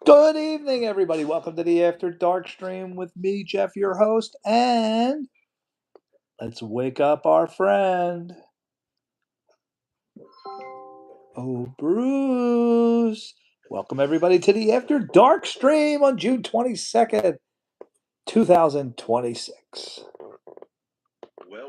Good evening, everybody. Welcome to the After Dark stream with me, Jeff, your host, and let's wake up our friend. Oh, Bruce. Welcome, everybody, to the After Dark stream on June 22nd, 2026. Well,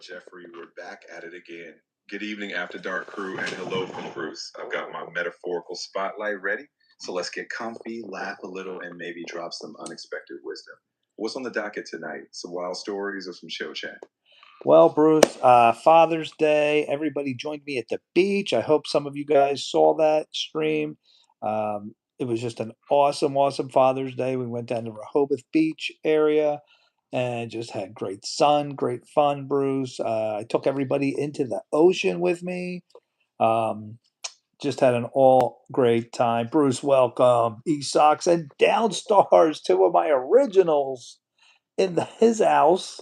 Jeffrey, we're back at it again. Good evening, After Dark crew, and hello from Bruce. I've got my metaphorical spotlight ready, so let's get comfy, laugh a little, and maybe drop some unexpected wisdom. What's on the docket tonight? Some wild stories or some show chat? Well, Bruce, Father's Day. Everybody joined me at the beach. I hope some of you guys saw that stream. It was just an awesome Father's Day. We went down to Rehoboth Beach area and just had great sun, great fun, Bruce. I took everybody into the ocean with me. Um, just had an all great time. Bruce, welcome. E-Sox and Downstars, two of my originals in his house.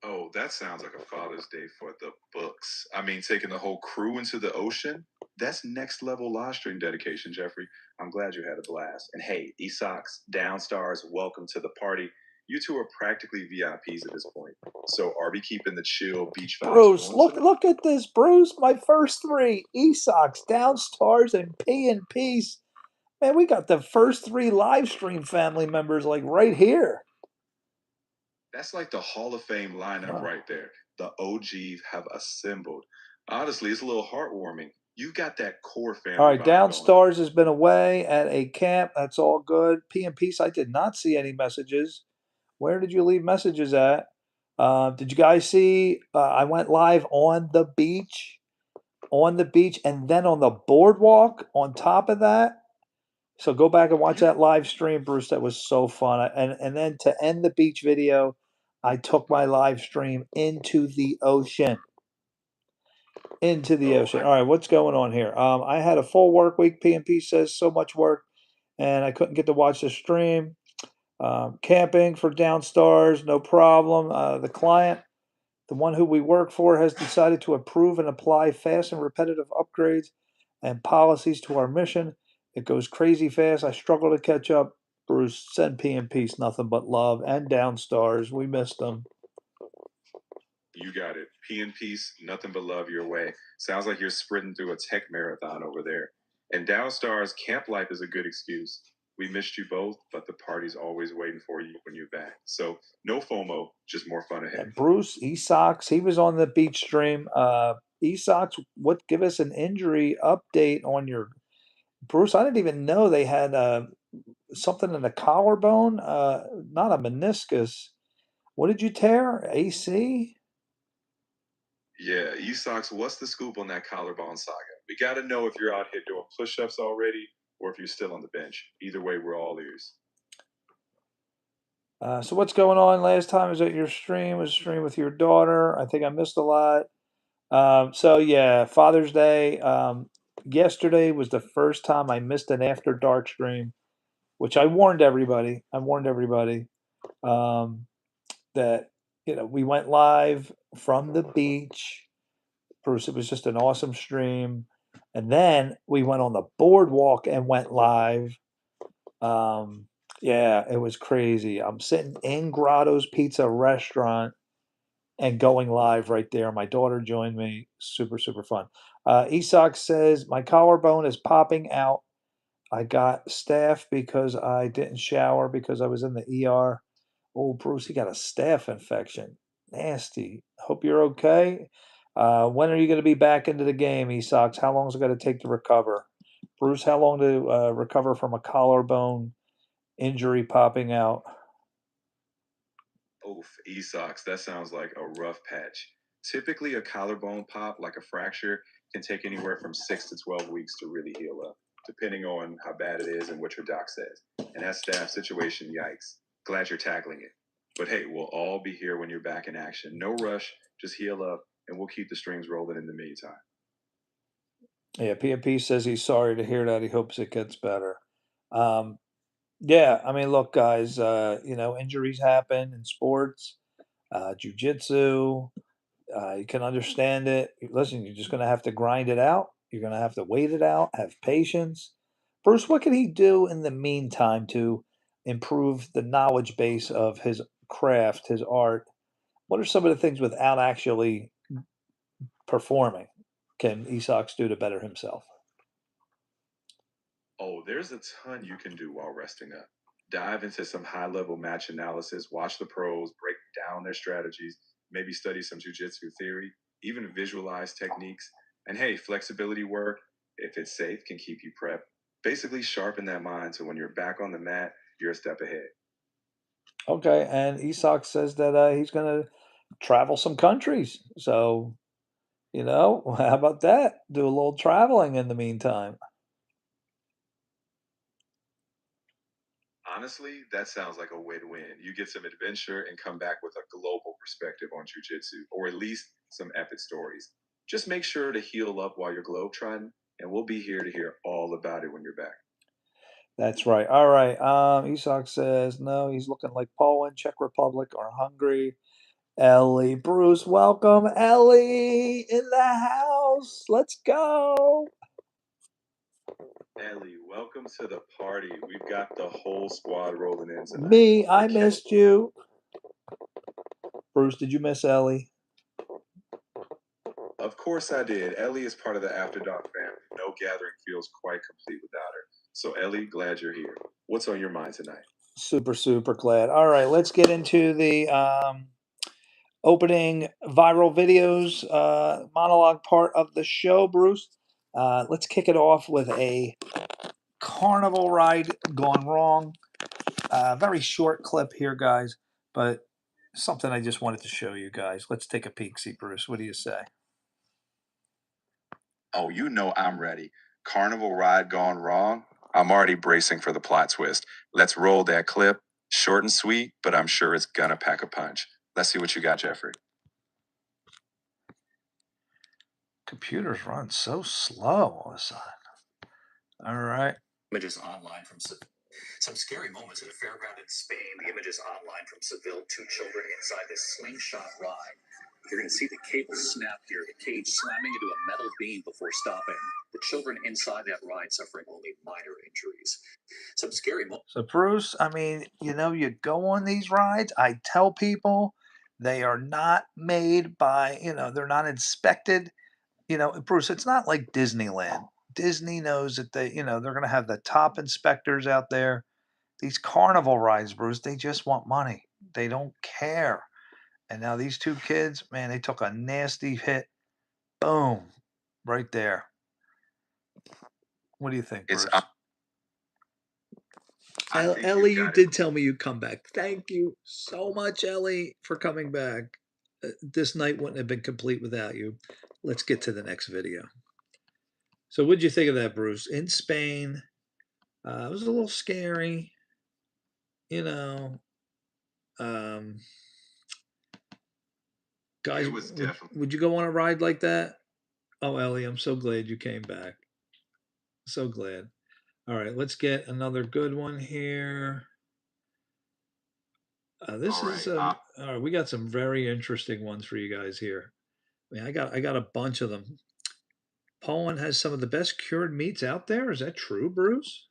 Oh, that sounds like a Father's Day for the books. I mean, taking the whole crew into the ocean? That's next level live stream dedication, Jeffrey. I'm glad you had a blast. And hey, Esox, Downstars, welcome to the party. You two are practically VIPs at this point. So are we keeping the chill beach vibes Bruce, going look tonight? look at this, Bruce. My first three E-Sox, Downstars, and P and Peace. Man, we got the first three live stream family members like right here. That's like the Hall of Fame lineup Wow. right there. The OGs have assembled. Honestly, it's a little heartwarming. You got that core All family right, vibe going. Downstars has been away at a camp. That's all good. P and Peace, I did not see any messages. Where did you leave messages at? Did you guys see? I went live on the beach, and then on the boardwalk on top of that. So go back and watch You that live stream, Bruce. That was so fun. And then to end the beach video, I took my live stream into the ocean. Into the oh, ocean. All right, what's going on here? I had a full work week. PNP says so much work, and I couldn't get to watch the stream. Camping for Downstars, no problem. The client, the one who we work for, has decided to approve and apply fast and repetitive upgrades and policies to our mission. It goes crazy fast. I struggle to catch up. Bruce, send P and Peace, nothing but love, and Downstars. We missed them. You got it. P and peace, nothing but love your way. Sounds like you're sprinting through a tech marathon over there. And Downstars, camp life is a good excuse. We missed you both, but the party's always waiting for you when you're back. So no FOMO, just more fun ahead. And Bruce Esox, he was on the beach stream. Esox, what? Give us an injury update on your Bruce. I didn't even know they had something in the collarbone. Not a meniscus. What did you tear? AC? Yeah, Esox, what's the scoop on that collarbone saga? We got to know if you're out here doing push ups already or if you're still on the bench. Either way, we're all ears. So what's going on? Last time was at your stream. Was a stream with your daughter. I think I missed a lot. So yeah, Father's Day. Yesterday was the first time I missed an after dark stream, which I warned everybody. Um, that we went live from the beach. Bruce, it was just an awesome stream, and then we went on the boardwalk and went live. Um, yeah, it was crazy. I'm sitting in Grotto's Pizza restaurant and going live right there. My daughter joined me. Super fun. Esox says my collarbone is popping out. I got staph because I didn't shower because I was in the ER. Oh, Bruce, he got a staph infection. Nasty. Hope you're okay. When are you going to be back into the game, Esox? How long is it going to take to recover? Bruce, how long to recover from a collarbone injury popping out? Oof, Esox, that sounds like a rough patch. Typically, a collarbone pop, like a fracture, can take anywhere from 6 to 12 weeks to really heal up, depending on how bad it is and what your doc says. And that staff situation, yikes. Glad you're tackling it. But hey, we'll all be here when you're back in action. No rush, just heal up, and we'll keep the strings rolling in the meantime. Yeah, PMP says he's sorry to hear that. He hopes it gets better. Um, yeah, I mean, look, guys, injuries happen in sports, jujitsu. You can understand it. Listen, you're just going to have to grind it out. You're going to have to wait it out, have patience. Bruce, what can he do in the meantime to improve the knowledge base of his craft, his art? What are some of the things without actually performing can Esox do to better himself? Oh, there's a ton you can do while resting up. Dive into some high level match analysis, watch the pros, break down their strategies, maybe study some jujitsu theory, even visualize techniques. And hey, flexibility work, if it's safe, can keep you prepped. Basically, sharpen that mind so when you're back on the mat, you're a step ahead. Okay, and Esox says that he's going to travel some countries. So, how about that? Do a little traveling in the meantime. Honestly, that sounds like a win win. You get some adventure and come back with a global perspective on jujitsu, or at least some epic stories. Just make sure to heal up while you're globetrotting, and we'll be here to hear all about it when you're back. That's right. All right. Esox says no, he's looking like Poland, Czech Republic, or Hungary. Ellie, Bruce, welcome Ellie in the house. Let's go. Ellie, welcome to the party. We've got the whole squad rolling in tonight. Me, We're I missed you. Bruce, did you miss Ellie? Of course I did. Ellie is part of the After Dark family. No gathering feels quite complete without her. So Ellie, glad you're here. What's on your mind tonight? Super, super glad. All right, let's get into the opening viral videos monologue part of the show, Bruce. Let's kick it off with a carnival ride gone wrong. Very short clip here, guys, but something I just wanted to show you guys. Let's take a peek, see, Bruce. What do you say? Oh, you know I'm ready. Carnival ride gone wrong? I'm already bracing for the plot twist. Let's roll that clip. Short and sweet, but I'm sure it's gonna pack a punch. Let's see what you got, Jeffrey. Computers run so slow all of a sudden. All right. Images online from some scary moments at a fairground in Spain. The images online from Seville, two children inside this slingshot ride. You're going to see the cable snap here, the cage slamming into a metal beam before stopping. The children inside that ride suffering only minor injuries. Some scary moments. So, Bruce, I mean, you go on these rides. I tell people they are not made by, they're not inspected. Bruce, it's not like Disneyland. Disney knows that they're going to have the top inspectors out there. These carnival rides, Bruce, they just want money. They don't care. And now these two kids, man, they took a nasty hit. Boom, right there. What do you think, It's Bruce? Ellie, you did tell me you'd come back. Thank you so much, Ellie, for coming back. This night wouldn't have been complete without you. Let's get to the next video. So, what'd you think of that, Bruce? In Spain, it was a little scary, you know. Um, guys, it was definitely would you go on a ride like that? Oh, Ellie, I'm so glad you came back. So glad. All right, let's get another good one here. This all is right. all right. We got some very interesting ones for you guys here. I got a bunch of them. Poland has some of the best cured meats out there. Is that true, Bruce?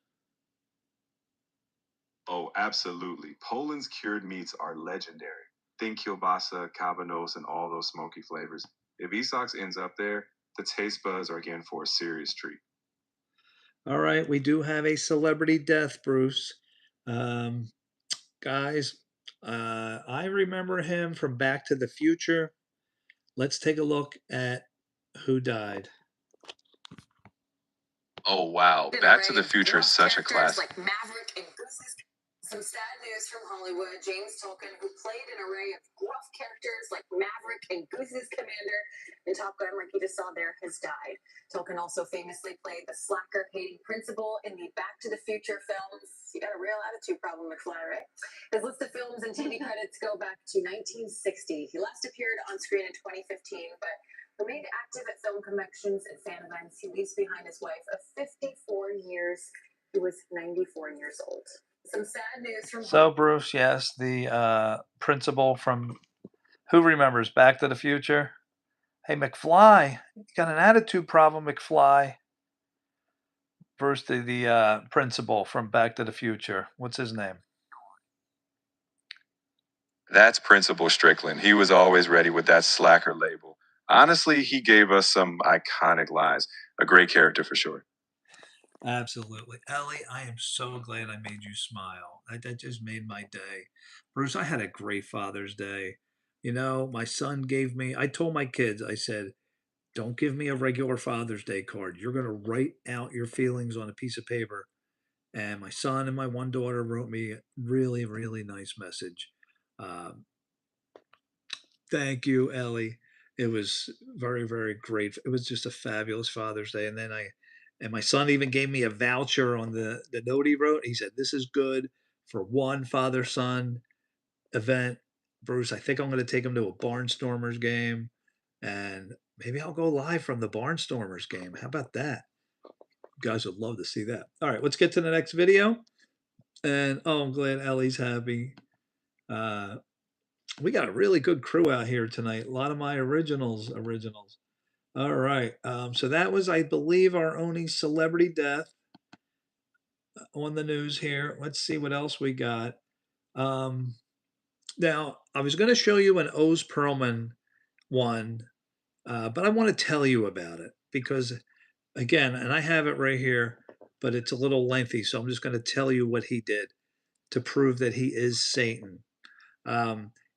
Oh, absolutely. Poland's cured meats are legendary. Think kielbasa, cabanos, and all those smoky flavors. If Esox ends up there, the taste buds are again for a serious treat. All right, we do have a celebrity death, Bruce. Um, guys, I remember him from Back to the Future. Let's take a look at who died. Oh wow, Back to the Future is such a classic. Like Maverick and Gooses. Some sad news from Hollywood. James Tolkien, who played an array of gruff characters like Maverick and Goose's commander in Top Gun, like you just saw there, has died. Tolkien also famously played the slacker hating principal in the Back to the Future films. You got a real attitude problem, McFly, right? His list of films and TV credits go back to 1960. He last appeared on screen in 2015, but remained active at film conventions and fan events. He leaves behind his wife of 54 years. He was 94 years old. Some sad news from So, Bruce, yes, the principal from who remembers Back to the Future? Hey, McFly, you got an attitude problem, McFly. Bruce, the principal from Back to the Future. What's his name? That's Principal Strickland. He was always ready with that slacker label. Honestly, he gave us some iconic lines. A great character for sure. Absolutely. Ellie, I am so glad I made you smile. That just made my day. Bruce, I had a great Father's Day. You know, my son gave me, I told my kids, I said, don't give me a regular Father's Day card. You're going to write out your feelings on a piece of paper. And my son and my one daughter wrote me a really, really nice message. Um, Thank you, Ellie. It was very, very great. It was just a fabulous Father's Day. And my son even gave me a voucher on the note he wrote. He said, "This is good for one father son event." Bruce, I think I'm going to take him to a Barnstormers game, and maybe I'll go live from the Barnstormers game. How about that? You guys would love to see that. All right, let's get to the next video. And oh, I'm glad Ellie's happy. Uh, we got a really good crew out here tonight. A lot of my originals. All right. So that was, I believe, our only celebrity death on the news here. Let's see what else we got. Um, Now, I was going to show you an Oz Perlman one, but I want to tell you about it because, again, and I have it right here, but it's a little lengthy. So I'm just going to tell you what he did to prove that he is Satan.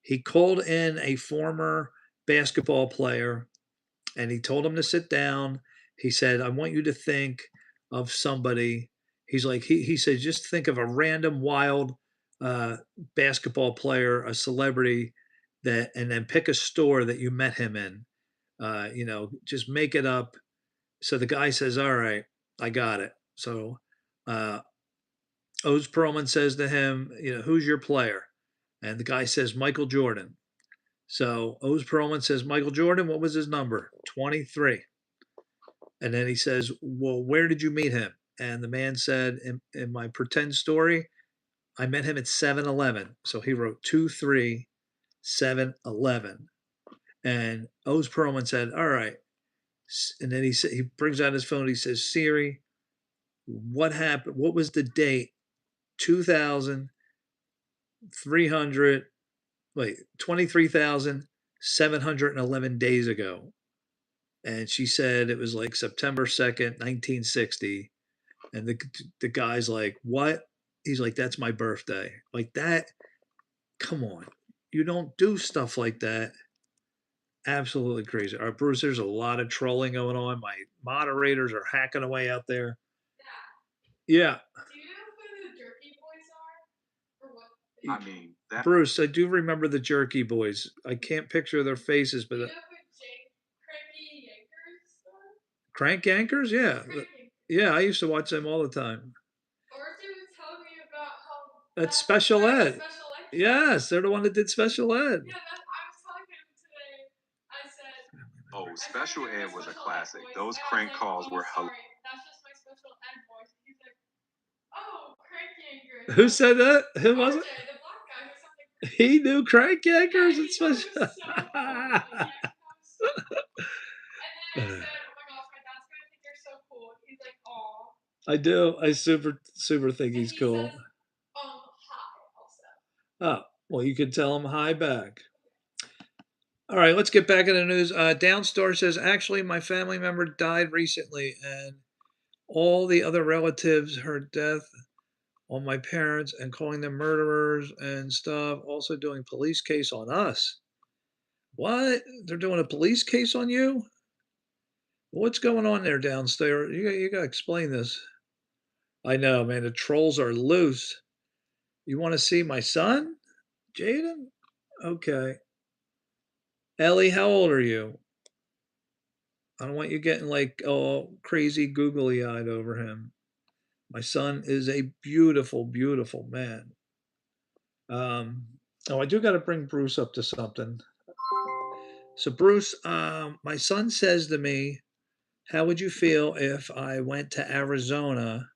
He called in a former basketball player and he told him to sit down. He said, I want you to think of somebody. He's like, he said, just think of a random wild uh, basketball player, a celebrity that, and then pick a store that you met him in. Just make it up. So the guy says, all right, I got it. So uh, Oz Perlman says to him, who's your player? And the guy says, Michael Jordan. So Oz Perlman says, Michael Jordan, what was his number? 23. And then he says, well, where did you meet him? And the man said, in my pretend story, I met him at 7-Eleven. So he wrote 23-7-11. And Oz Perlman said, all right. And then he brings out his phone. He says, Siri, what happened? What was the date? 2,300, 23,711 days ago. And she said it was like September 2nd, 1960. And the guy's like, what? He's like, that's my birthday. Like that. Come on. You don't do stuff like that. Absolutely crazy. All right, Bruce, there's a lot of trolling going on. My moderators are hacking away out there. Yeah. Do you know who the Jerky Boys are? Or what? I mean, Bruce, I do remember the Jerky Boys. I can't picture their faces, but you know who Cranky Yankers are? Crank Yankers, yeah. Yeah, I used to watch them all the time. Orchard was telling me about how That's special ed. special ed. Yes, they're the one that did special ed. Yeah, I was telling him today. I said, "Oh, special ed was a classic. Those crank calls were hilarious." That's just my special ed voice. He's like, "Oh, Crank Yankers." Who said that? Who was it? RJ, the black guy who sounded like He knew Crank Yankers yeah, and special. so cool. And then I said, "Oh my gosh, my dad's gonna think you're so cool." He's like, "Aw." I do. I super think he's cool. Says, hi also. Oh, well, you could tell him hi back. All right, let's get back in the news. Downstar says, actually, my family member died recently, and all the other relatives heard death on my parents and calling them murderers and stuff. Also doing police case on us. What? They're doing a police case on you? What's going on there downstairs? You got to explain this. I know, man. The trolls are loose. You want to see my son, Jaden? Okay. Ellie, how old are you? I don't want you getting like all crazy googly eyed over him. My son is a beautiful, beautiful man. I do got to bring Bruce up to something. So, Bruce, my son says to me, how would you feel if I went to Arizona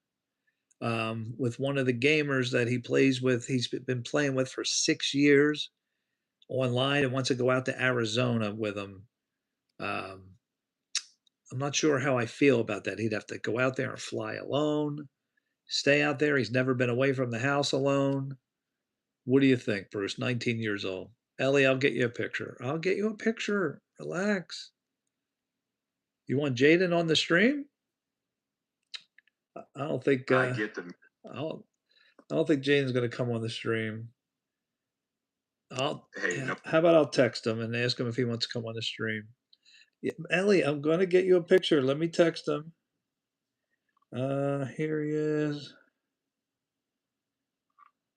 with one of the gamers that he plays with? He's been playing with for 6 years online and wants to go out to Arizona with him. Um, I'm not sure how I feel about that. He'd have to go out there and fly alone, stay out there. He's never been away from the house alone. What do you think, Bruce? 19 years old. Ellie, I'll get you a picture. I'll get you a picture. Relax. You want Jaden on the stream? I don't think I get the I don't think Jaden's gonna come on the stream. hey, no, How about I'll text him and ask him if he wants to come on the stream. Yeah, Ellie, I'm gonna get you a picture. Let me text him. Here he is.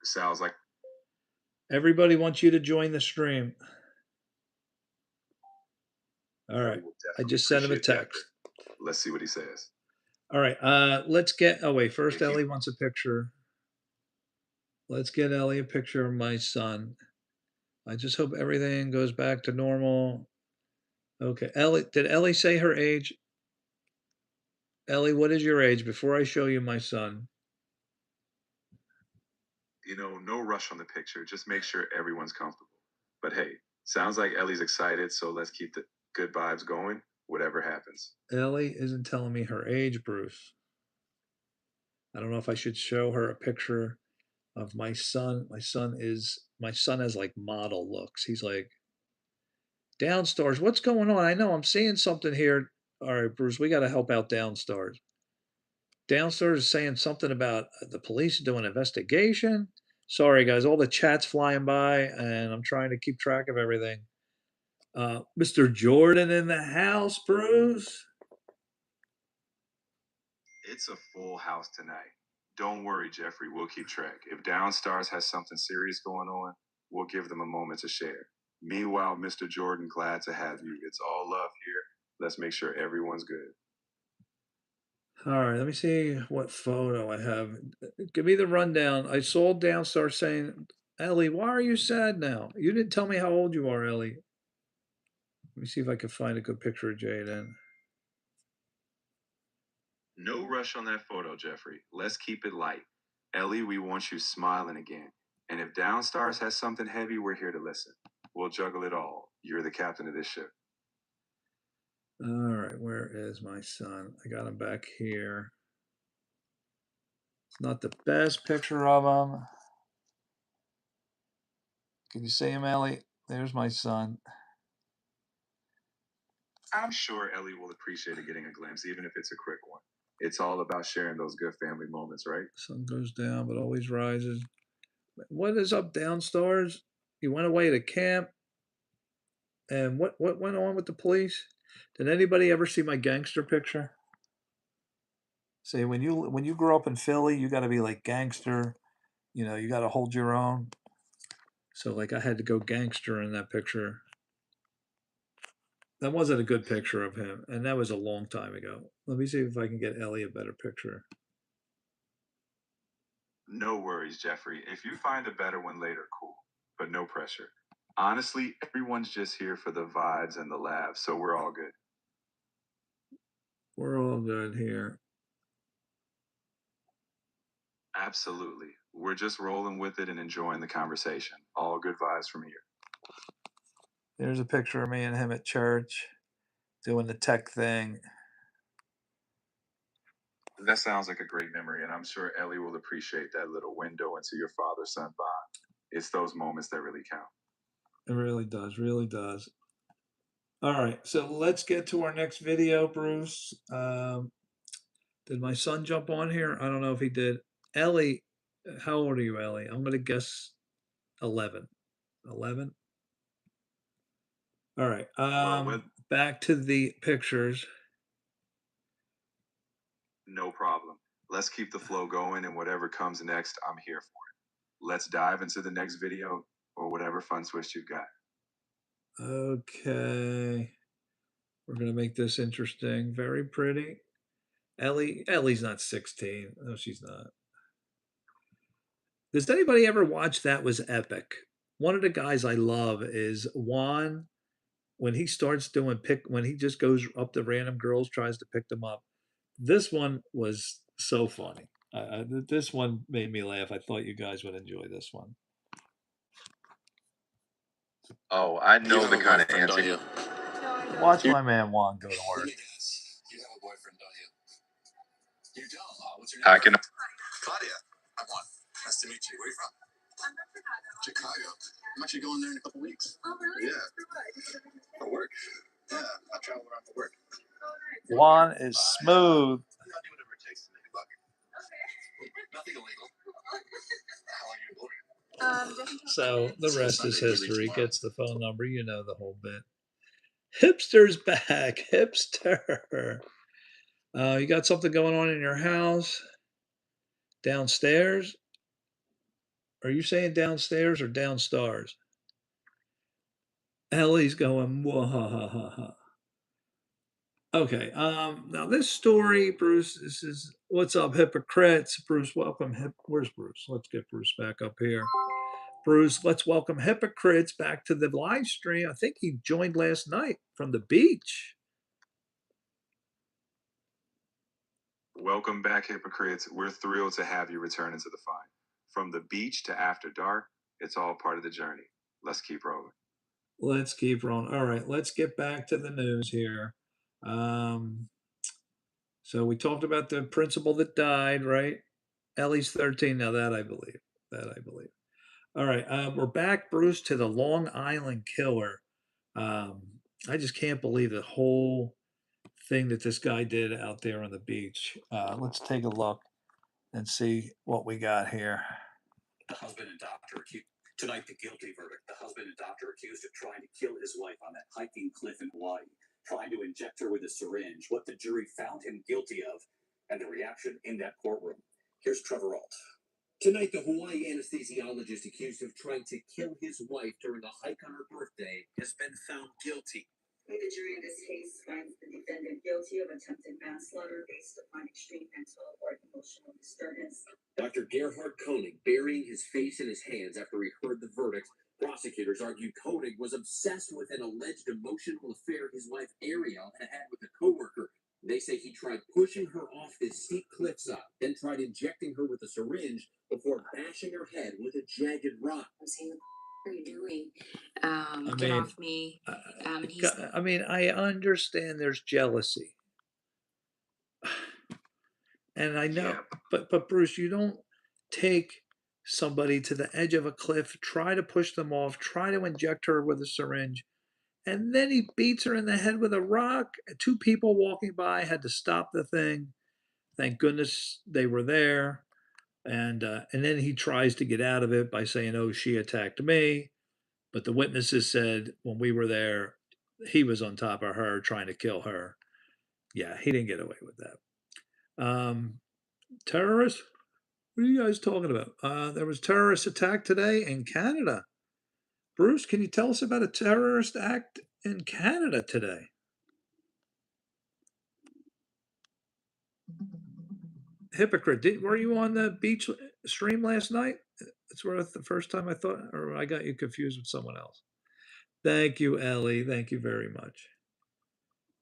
sounds like Everybody wants you to join the stream. All right. I just sent him a text. Let's see what he says. All right. Let's get. Oh wait. First, If you- Ellie wants a picture. Let's get Ellie a picture of my son. I just hope everything goes back to normal. Okay. Ellie, did Ellie say her age? Ellie, what is your age before I show you my son? No rush on the picture. Just make sure everyone's comfortable. But hey, sounds like Ellie's excited, so let's keep the good vibes going, whatever happens. Ellie isn't telling me her age, Bruce. I don't know if I should show her a picture of my son. My son has like model looks. He's like Downstairs. What's going on? I know I'm seeing something here. All right, Bruce, we got to help out Downstairs. Downstairs is saying something about the police doing an investigation. Sorry, guys, all the chats flying by, and I'm trying to keep track of everything. Mr. Jordan in the house, Bruce. It's a full house tonight. Don't worry, Jeffrey. We'll keep track. If Downstairs has something serious going on, we'll give them a moment to share. Meanwhile, Mr. Jordan, glad to have you. It's all love here. Let's make sure everyone's good. All right, let me see what photo I have. Give me the rundown. I saw Downstairs saying, Ellie, why are you sad now? You didn't tell me how old you are, Ellie. Let me see if I can find a good picture of Jaden. No rush on that photo, Jeffrey. Let's keep it light. Ellie, we want you smiling again. And if Downstairs has something heavy, we're here to listen. We'll juggle it all. You're the captain of this ship. All right, where is my son? I got him back here. It's not the best picture of him. Can you see him, Ellie? There's my son. I'm sure Ellie will appreciate getting a glimpse, even if it's a quick one. It's all about sharing those good family moments, right? Sun goes down, but always rises. What is up, Downstairs? You went away to camp, and what went on with the police? Did anybody ever see my gangster picture? Say when you grow up in Philly, you got to be like gangster. You got to hold your own. So like I had to go gangster in that picture. That wasn't a good picture of him, and that was a long time ago. Let me see if I can get Ellie a better picture. No worries, Jeffrey. If you find a better one later, cool. But no pressure. Honestly, everyone's just here for the vibes and the laughs, so we're all good. We're all good here. Absolutely. We're just rolling with it and enjoying the conversation. All good vibes from here. There's a picture of me and him at church doing the tech thing. That sounds like a great memory, and I'm sure Ellie will appreciate that little window into your father-son bond. It's those moments that really count. It really does, really does. All right, so let's get to our next video, Bruce. Did my son jump on here? I don't know if he did. Ellie, how old are you, Ellie? I'm going to guess 11. 11? All right, back to the pictures. No problem. Let's keep the flow going, and whatever comes next, I'm here for it. Let's dive into the next video or whatever fun twist you've got. Okay. We're going to make this interesting. Very pretty. Ellie's not 16. No, she's not. Does anybody ever watch That Was Epic? One of the guys I love is Juan. When he starts doing when he just goes up to random girls, tries to pick them up. This one was so funny. This one made me laugh. I thought you guys would enjoy this one. Oh, I know the kind of answer. Watch my man Juan go to work. Hi, can Claudia, I won. Nice to meet you. Where are you from? Chicago. I'm actually going there in a couple weeks. Oh, really? Yeah. For work. Yeah, I travel around for work. Juan is smooth. I'll do whatever it takes to make a buck. Nothing illegal. How long are you bored? So the rest is history. Gets the phone number. You know the whole bit. Hipster's back. Hipster. You got something going on in your house? Downstairs? Are you saying downstairs or downstairs? Ellie's going, whoa. Okay. Now this story, Bruce, this is what's up, hypocrites. Bruce, welcome. Where's Bruce? Let's get Bruce back up here. Bruce, let's welcome hypocrites back to the live stream. I think he joined last night from the beach. welcome back, hypocrites. We're thrilled to have you return into the fun. From the beach to after dark, it's all part of the journey. Let's keep rolling. Let's keep rolling. All right, let's get back to the news here. So we talked about the principal that died, right? Ellie's 13. Now that I believe. All right, we're back, Bruce, to the Long Island killer. I just can't believe the whole thing that this guy did out there on the beach. Let's take a look and see what we got here. The husband and doctor accused. Tonight, the guilty verdict. The husband and doctor accused of trying to kill his wife on that hiking cliff in Hawaii, trying to inject her with a syringe, what the jury found him guilty of, and the reaction in that courtroom. Here's Trevor Alt. Tonight, the Hawaii anesthesiologist accused of trying to kill his wife during a hike on her birthday has been found guilty. The jury in this case finds the defendant guilty of attempted manslaughter based upon extreme mental or emotional disturbance. Dr. Gerhard Koenig burying his face in his hands after he heard the verdict. Prosecutors argued Koenig was obsessed with an alleged emotional affair his wife Ariel had had with a coworker. They say he tried pushing her off this steep cliffside, then tried injecting her with a syringe before bashing her head with a jagged rock. I'm saying, what are you doing? Get off me. I mean, I understand there's jealousy, and I know, but Bruce, you don't take somebody to the edge of a cliff, try to push them off, try to inject her with a syringe, and then he beats her in the head with a rock. Two people walking by had to stop the thing. Thank goodness they were there. And then he tries to get out of it by saying, "Oh, she attacked me," but the witnesses said when we were there, he was on top of her trying to kill her. Yeah, he didn't get away with that. Terrorists? What are you guys talking about? There was terrorist attack today in Canada. Bruce, can you tell us about a terrorist act in Canada today? Hypocrite, were you on the beach stream last night? It's worth the first time I thought, or I got you confused with someone else. Thank you, Ellie. Thank you very much.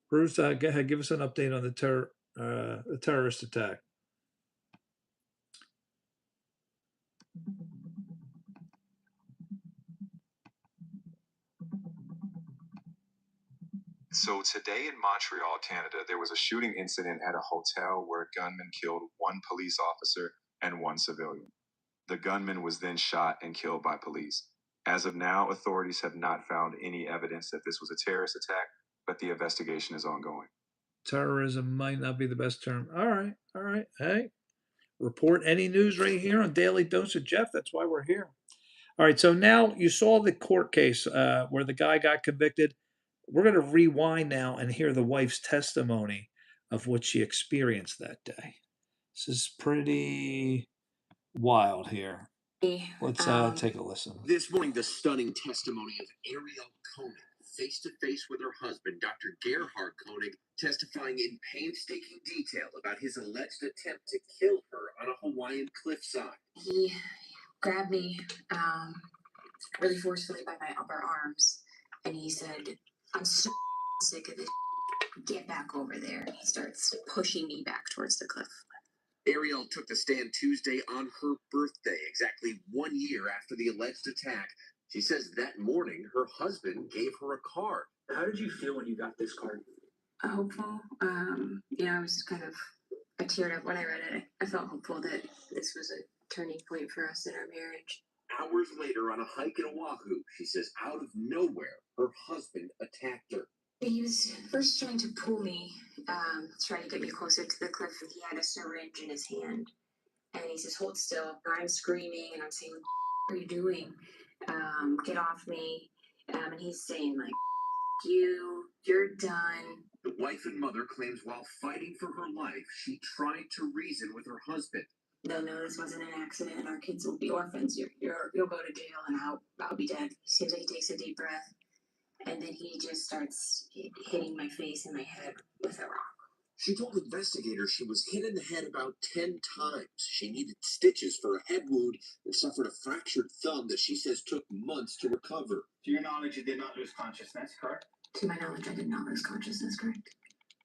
Bruce, go ahead, give us an update on the terrorist attack. So today in Montreal, Canada, there was a shooting incident at a hotel where a gunman killed one police officer and one civilian. The gunman was then shot and killed by police. As of now, authorities have not found any evidence that this was a terrorist attack, but the investigation is ongoing. Terrorism might not be the best term. All right. Hey, report any news right here on Daily Dose of Jeff. That's why we're here. All right, so now you saw the court case where the guy got convicted. We're going to rewind now and hear the wife's testimony of what she experienced that day. This is pretty wild here. Let's take a listen. This morning, the stunning testimony of Ariel Koenig, face to face with her husband, Dr. Gerhard Koenig, testifying in painstaking detail about his alleged attempt to kill her on a Hawaiian cliffside. He grabbed me really forcefully by my upper arms, and he said, "I'm so sick of this. Get back over there." And he starts pushing me back towards the cliff. Ariel took the stand Tuesday on her birthday, exactly 1 year after the alleged attack. She says that morning her husband gave her a card. How did you feel when you got this card? Hopeful. I was kind of I teared up when I read it. I felt hopeful that this was a turning point for us in our marriage. Hours later, on a hike in Oahu, she says out of nowhere, her husband attacked her. He was first trying to pull me, trying to get me closer to the cliff, and he had a syringe in his hand. And he says, "Hold still." And I'm screaming, and I'm saying, "What are you doing? Get off me." And he's saying, like, you're done. The wife and mother claims while fighting for her life, she tried to reason with her husband. No, this wasn't an accident, and our kids will be orphans. You'll go to jail, and I'll be dead. Seems like he takes a deep breath, and then he just starts hitting my face and my head with a rock. She told investigators she was hit in the head about 10 times. She needed stitches for a head wound and suffered a fractured thumb that she says took months to recover. To your knowledge, you did not lose consciousness, correct? To my knowledge, I did not lose consciousness, correct?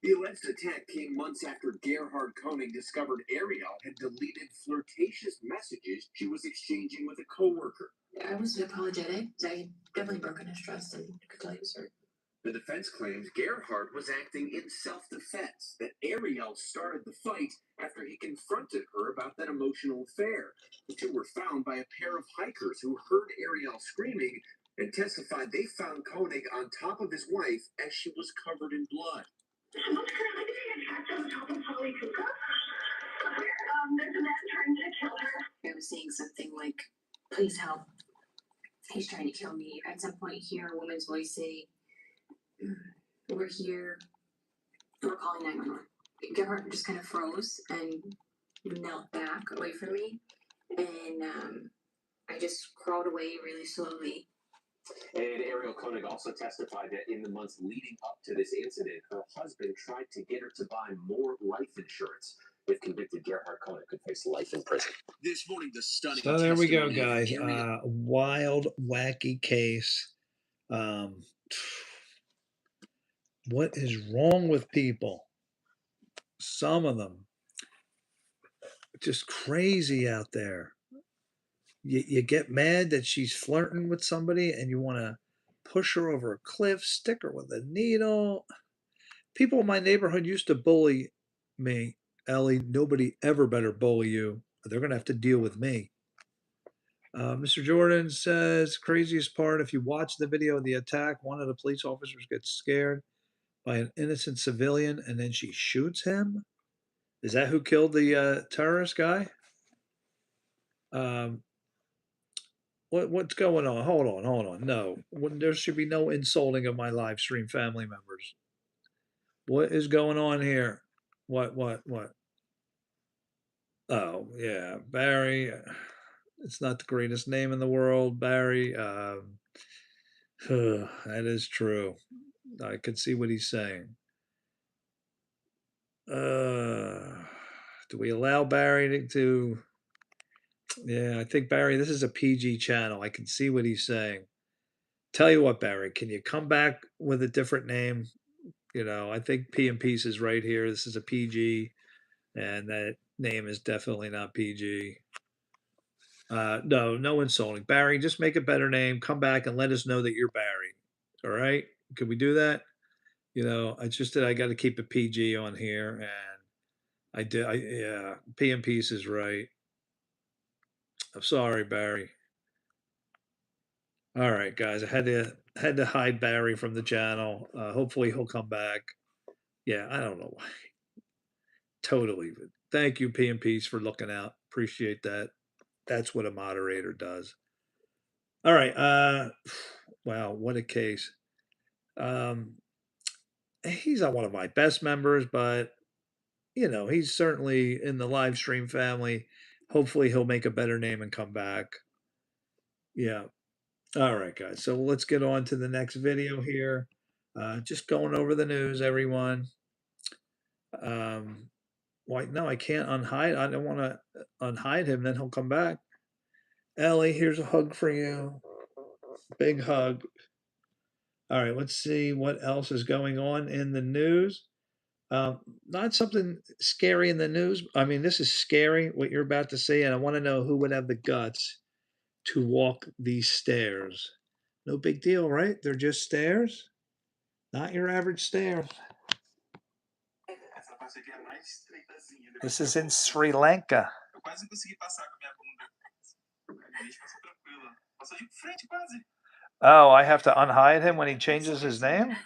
The alleged attack came months after Gerhard Koenig discovered Ariel had deleted flirtatious messages she was exchanging with a coworker. I was apologetic. I definitely broken his trust and could tell he was hurt. The defense claims Gerhard was acting in self-defense, that Ariel started the fight after he confronted her about that emotional affair. The two were found by a pair of hikers who heard Ariel screaming and testified they found Koenig on top of his wife as she was covered in blood. There's a man trying to kill her. I was saying something like, "Please help. He's trying to kill me." At some point, hear a woman's voice say, "We're here. We're calling 911." Gerhard just kind of froze and knelt back away from me. And I just crawled away really slowly. And Ariel Koenig also testified that in the months leading up to this incident, her husband tried to get her to buy more life insurance. If convicted, Gerhard Koenig could face life in prison. This morning, the stunning. So there we go, testimony of guys. Ariel- Wild, wacky case. What is wrong with people? Some of them just crazy out there. You get mad that she's flirting with somebody and you want to push her over a cliff, stick her with a needle. People in my neighborhood used to bully me. Ellie, nobody ever better bully you. They're going to have to deal with me. Mr. Jordan says, craziest part, if you watch the video of the attack, one of the police officers gets scared by an innocent civilian and then she shoots him. Is that who killed the terrorist guy? What's going on? Hold on. No, there should be no insulting of my live stream family members. What is going on here? What? Oh, yeah, Barry. It's not the greatest name in the world, Barry. That is true. I could see what he's saying. Do we allow Barry to? Yeah, I think Barry, this is a PG channel. I can see what he's saying. Tell you what, Barry, can you come back with a different name? I think P and Peace is right here. This is a PG, and that name is definitely not PG. No insulting. Barry, just make a better name. Come back and let us know that you're Barry. All right? Could we do that? It's just that I got to keep a PG on here, and I did. Yeah, P and Peace is right. I'm sorry, Barry. All right, guys. I had to hide Barry from the channel. Hopefully he'll come back. Yeah, I don't know why. Totally. Thank you, P and Peace, for looking out. Appreciate that. That's what a moderator does. All right. Wow, what a case. He's not one of my best members, but he's certainly in the live stream family. Hopefully he'll make a better name and come back. Yeah. All right, guys. So let's get on to the next video here. Just going over the news, everyone. Why? No, I can't unhide. I don't want to unhide him. Then he'll come back. Ellie, here's a hug for you. Big hug. All right, let's see what else is going on in the news. Not something scary in the news. I mean, this is scary, what you're about to see, and I want to know who would have the guts to walk these stairs. No big deal, right? They're just stairs. Not your average stairs. This is in Sri Lanka. Eu quase consegui passar com a minha bunda. A gente passou tranquila. Passou de frente quase. Oh, I have to unhide him when he changes his name?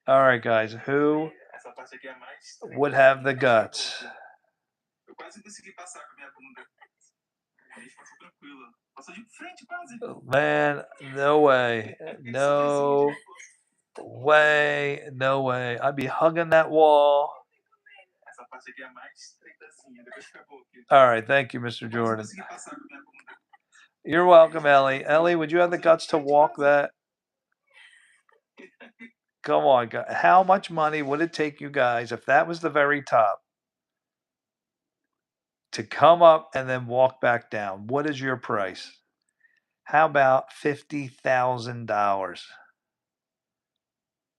All right, guys, who Essa parte aqui é mais. would have the guts? Eu quase consegui passar com a minha bunda. A gente passou tranquila. Passou de frente quase. Man, no way. No way. No way. I'd be hugging that wall. Essa parte aqui é mais estreitazinha. Depois fica boa aqui. All right, thank you, Mr. Quase Jordan. consegui passar com a minha bunda. You're welcome, Ellie. Ellie, would you have the guts to walk that? Come on, guys. How much money would it take you guys if that was the very top to come up and then walk back down? What is your price? How about $50,000?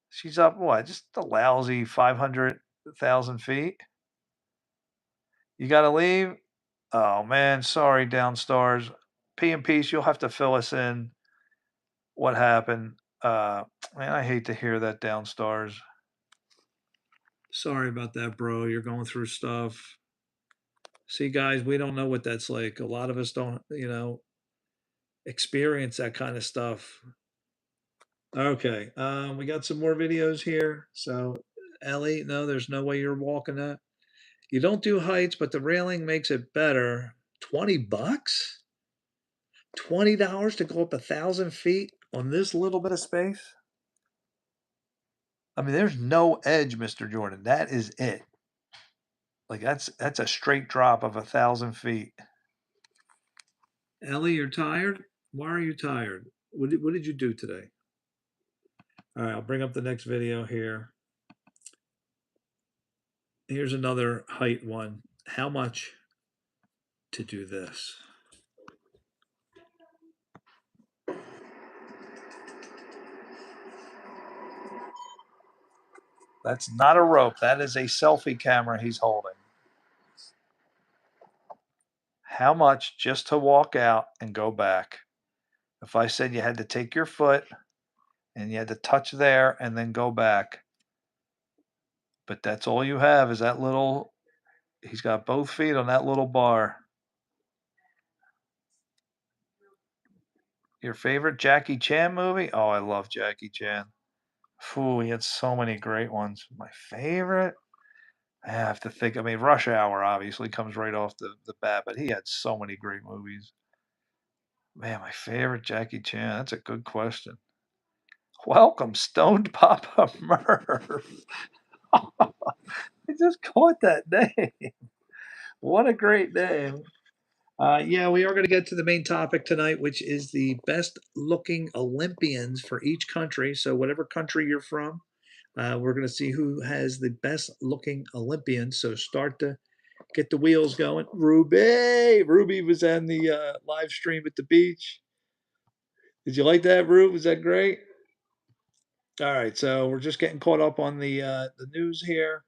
She's up what? Just a lousy 500,000 feet. You got to leave? Oh man, sorry, Downstars. P and Peace, you'll have to fill us in what happened. Man, I hate to hear that, Downstars. Sorry about that, bro. You're going through stuff. See, guys, we don't know what that's like. A lot of us don't, experience that kind of stuff. Okay, we got some more videos here. So, Ellie, no, there's no way you're walking that. You don't do heights, but the railing makes it better. $20? $20 to go up 1,000 feet on this little bit of space? I mean, there's no edge, Mr. Jordan. That is it. Like that's a straight drop of 1,000 feet. Ellie, you're tired? Why are you tired? What did you do today? All right, I'll bring up the next video here. Here's another height one. How much to do this? That's not a rope. That is a selfie camera he's holding. How much just to walk out and go back? If I said you had to take your foot and you had to touch there and then go back, but that's all you have is that little, he's got both feet on that little bar. Your favorite Jackie Chan movie? Oh, I love Jackie Chan. Phew, he had so many great ones. My favorite? I have to think. I mean, Rush Hour obviously comes right off the bat, but he had so many great movies. Man, my favorite Jackie Chan. That's a good question. Welcome, Stoned Papa Murph. I just caught that name. What a great name. Yeah, we are going to get to the main topic tonight, which is the best looking Olympians for each country. So, whatever country you're from, we're going to see who has the best looking Olympians. So, start to get the wheels going. Ruby was on the live stream at the beach. Did you like that, Rube? Was that great? All right, so we're just getting caught up on the news here.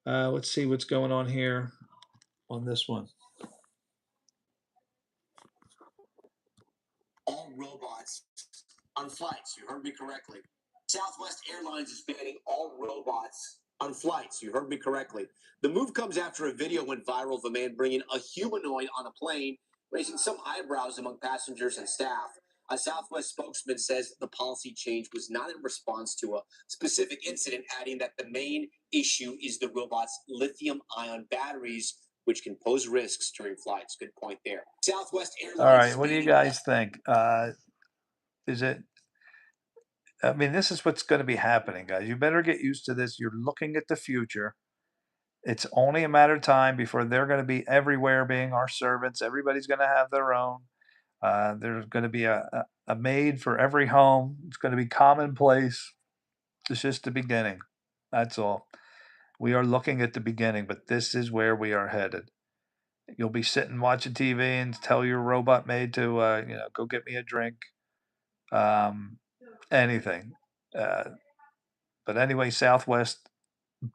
Let's see what's going on here on this one. All robots on flights. You heard me correctly. Southwest Airlines is banning all robots on flights. You heard me correctly. The move comes after a video went viral of a man bringing a humanoid on a plane, raising some eyebrows among passengers and staff. A Southwest spokesman says the policy change was not in response to a specific incident, adding that the main issue is the robot's lithium-ion batteries, which can pose risks during flights. Good point there. Southwest Airlines. All right, what do you guys think? Is it? I mean, this is what's going to be happening, guys. You better get used to this. You're looking at the future. It's only a matter of time before they're going to be everywhere being our servants. Everybody's going to have their own. There's going to be a maid for every home. It's going to be commonplace. It's just the beginning. That's all. We are looking at the beginning, but this is where we are headed. You'll be sitting watching TV and tell your robot maid to, go get me a drink. Anything. But anyway, Southwest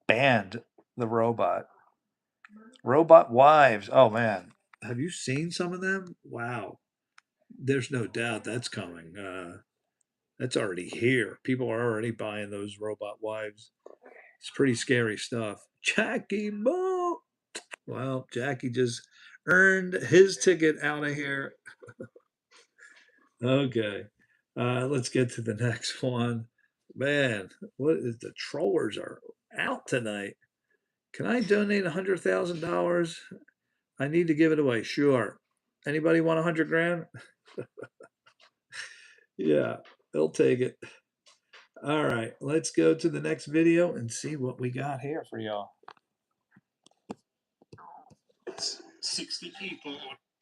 banned the robot. Robot wives. Oh man, have you seen some of them? Wow. There's no doubt that's coming. That's already here. People are already buying those robot wives. It's pretty scary stuff. Jackie Boo. Well, Jackie just earned his ticket out of here. Okay. Let's get to the next one. Man, what is the trollers are out tonight? Can I donate $100,000? I need to give it away. Sure. Anybody want 100 grand? Yeah, they'll take it. All right, let's go to the next video and see what we got here for y'all. 60 people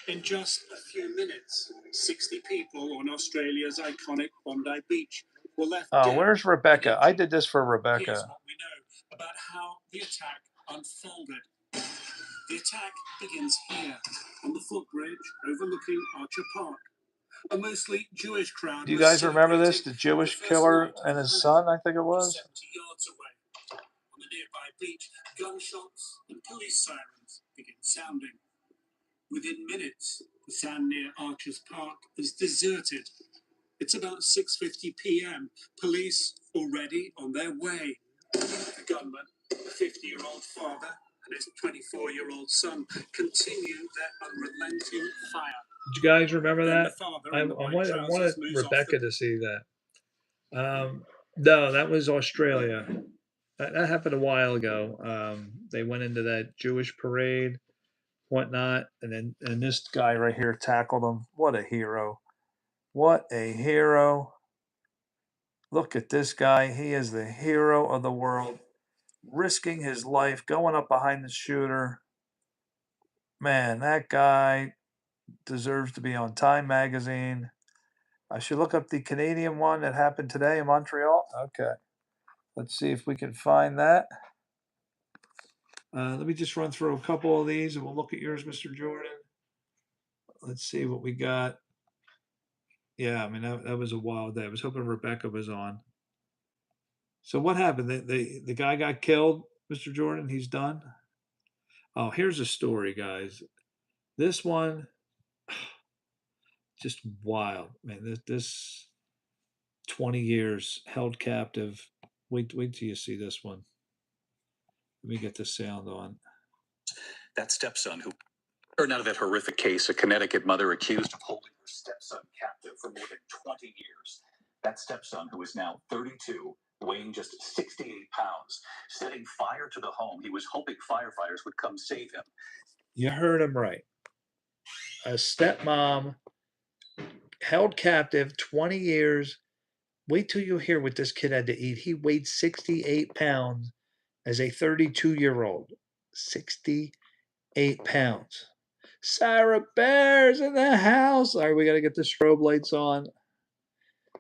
in just a few minutes. 60 people on Australia's iconic Bondi Beach were left Oh, dead. where's Rebecca? I did this for Rebecca. Here's what we know about how the attack unfolded. The attack begins here on the footbridge overlooking Archer Park. A mostly Jewish crowd. Do you guys remember this? The Jewish killer and his son, I think it was. 70 yards away. On the nearby beach, gunshots and police sirens begin sounding. Within minutes, the sand near Archer's Park is deserted. It's about 6:50 p.m. Police already on their way. The gunman, a 50-year-old father, and his 24-year-old son continue their unrelenting fire. Did you guys remember Then that? the father I in the white wanted trousers moves off Rebecca to see that. No, that was Australia. That happened a while ago. They went into that Jewish parade, whatnot, and this guy right here tackled him. What a hero! What a hero! Look at this guy. He is the hero of the world, risking his life, going up behind the shooter. Man, that guy deserves to be on Time magazine. I should look up the Canadian one that happened today in Montreal. Okay. Let's see if we can find that. Let me just run through a couple of these and we'll look at yours, Mr. Jordan. Let's see what we got. Yeah, I mean, that was a wild day. I was hoping Rebecca was on. So what happened? The guy got killed, Mr. Jordan. He's done. Oh, here's a story, guys. This one, just wild, man. This 20 years held captive. Wait till you see this one. Let me get the sound on. That stepson who turned out of that horrific case, a Connecticut mother accused of holding her stepson captive for more than 20 years. That stepson, who is now 32, weighing just 68 pounds, setting fire to the home. He was hoping firefighters would come save him. You heard him right. A stepmom held captive 20 years. Wait till you hear what this kid had to eat. He weighed 68 pounds as a 32-year-old. 68 pounds. Sarah Bear's in the house. All right, we got to get the strobe lights on.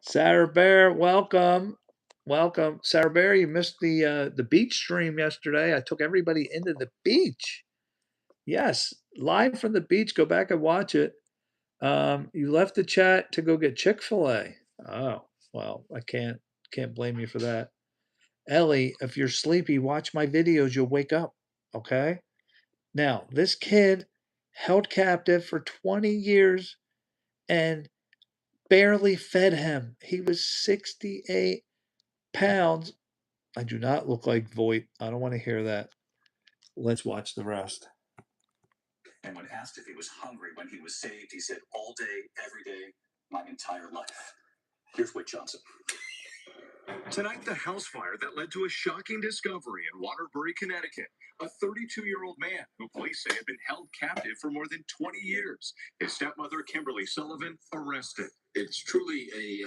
Sarah Bear, welcome. Welcome. Sarah Bear, you missed the beach stream yesterday. I took everybody into the beach. Yes, live from the beach. Go back and watch it. You left the chat to go get Chick-fil-A. Oh, well, I can't blame you for that. Ellie, if you're sleepy, watch my videos. You'll wake up. Okay? Now, this kid held captive for 20 years and barely fed him. He was 68 pounds. I do not look like Voight. I don't want to hear that. Let's watch the rest. And when asked if he was hungry when he was saved, he said, all day, every day, my entire life. Here's Whit Johnson. Tonight, the house fire that led to a shocking discovery in Waterbury, Connecticut. A 32-year-old man who police say had been held captive for more than 20 years. His stepmother, Kimberly Sullivan, arrested. It's truly a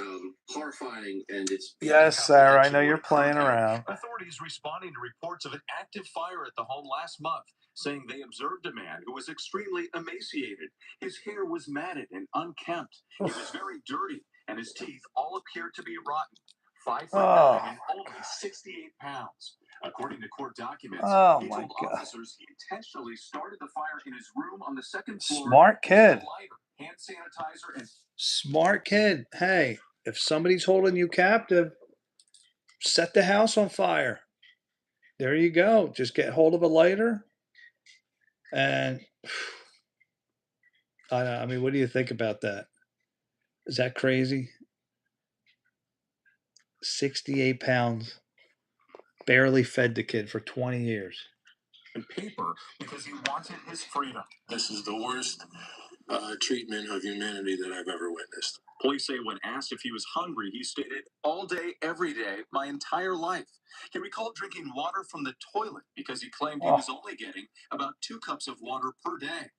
horrifying, and it's Yes, Sarah, I know you're playing around. Authorities responding to reports of an active fire at the home last month, saying they observed a man who was extremely emaciated. His hair was matted and unkempt. He was very dirty, and his teeth all appeared to be rotten. 5'9" and only 68 pounds. According to court documents, he told officers he intentionally started the fire in his room on the second floor. Smart kid. Lighter, hand sanitizer, and Smart kid. Hey, if somebody's holding you captive, set the house on fire. There you go. Just get hold of a lighter. And I mean, what do you think about that? Is that crazy? 68 pounds. barely fed the kid for 20 years. And paper because he wanted his freedom. This is the worst treatment of humanity that I've ever witnessed. Police say when asked if he was hungry, he stated, "All day, every day, my entire life." He recalled drinking water from the toilet because he claimed he was only getting about 2 cups of water per day.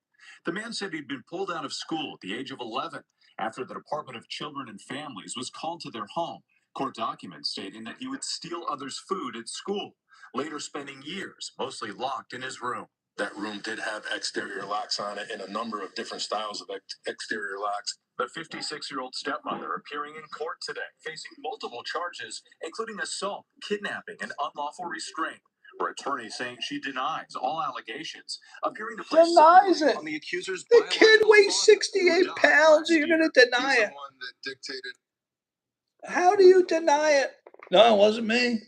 The man said he'd been pulled out of school at the age of 11 after the Department of Children and Families was called to their home. Court documents stating that he would steal others' food at school, later spending years mostly locked in his room. That room did have exterior locks on it and a number of different styles of exterior locks. The 56-year-old stepmother appearing in court today, facing multiple charges, including assault, kidnapping, and unlawful restraint. Her attorney saying she denies all allegations, appearing to place Denies it. on the accuser's The kid biological weighs father, 68 who died pounds. last You're going year. to deny He's the it. one that dictated. How do you deny it? No, it wasn't me.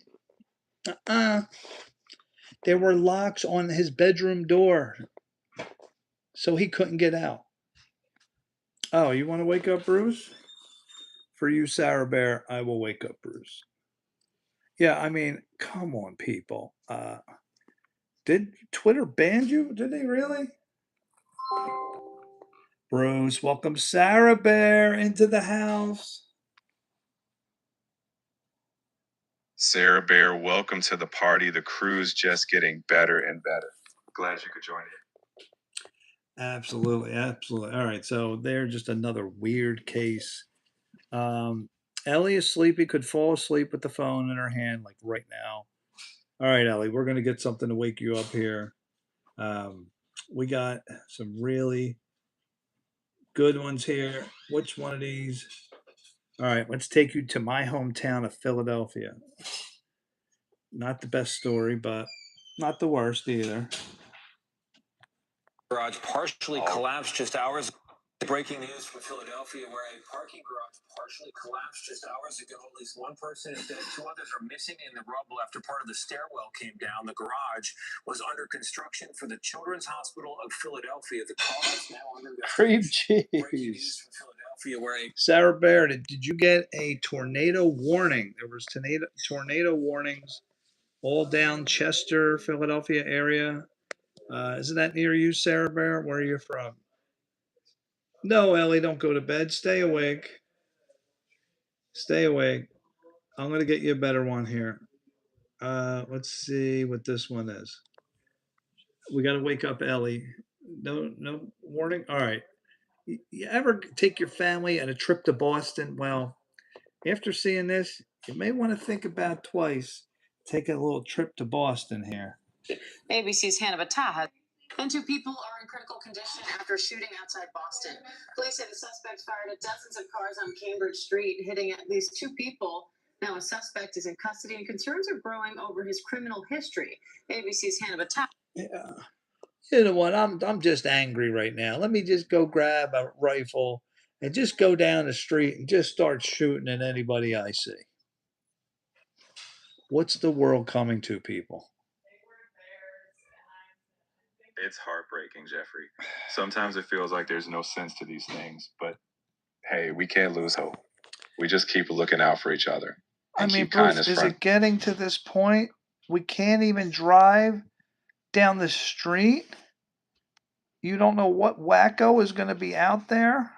There were locks on his bedroom door, so he couldn't get out. Oh, you want to wake up Bruce? For you, Sarah Bear, I will wake up Bruce. Yeah, I mean, come on, people. Did Twitter ban you? Did they really? Bruce, welcome Sarah Bear into the house. Sarah Bear, welcome to the party. The crew's just getting better and better. Glad you could join in. Absolutely, absolutely. All right, so they're just another weird case. Ellie is sleepy, could fall asleep with the phone in her hand, like right now. All right, Ellie, we're going to get something to wake you up here. We got some really good ones here. Which one of these? All right, let's take you to my hometown of Philadelphia. Not the best story, but not the worst either. Garage partially collapsed just hours. Breaking news from Philadelphia, where a parking garage partially collapsed just hours ago. At least one person is dead. 2 others are missing in the rubble after part of the stairwell came down. The garage was under construction for the Children's Hospital of Philadelphia. The cause now under Cream investigation. Breaking cheese. news from Philadelphia, where a Sarah Bear, did you get a tornado warning? There was tornado warnings all down Chester, Philadelphia area. Isn't that near you, Sarah Bear? Where are you from? No, Ellie, don't go to bed. Stay awake. Stay awake. I'm going to get you a better one here. Let's see what this one is. We got to wake up Ellie. No warning. All right. You ever take your family on a trip to Boston? Well, after seeing this, you may want to think about twice taking a little trip to Boston here. ABC's Hannah Battah. And 2 people are in critical condition after shooting outside Boston. Police say the suspect fired at dozens of cars on Cambridge Street, hitting at least 2 people. Now a suspect is in custody and concerns are growing over his criminal history. ABC's Hannah Battah. Yeah. You know what? I'm just angry right now. Let me just go grab a rifle and just go down the street and just start shooting at anybody I see. What's the world coming to, people? It's heartbreaking, Jeffrey. Sometimes it feels like there's no sense to these things, but hey, we can't lose hope. We just keep looking out for each other I and mean, keep Bruce, kindness is front. it getting to this point? We can't even drive down the street? You don't know what wacko is going to be out there?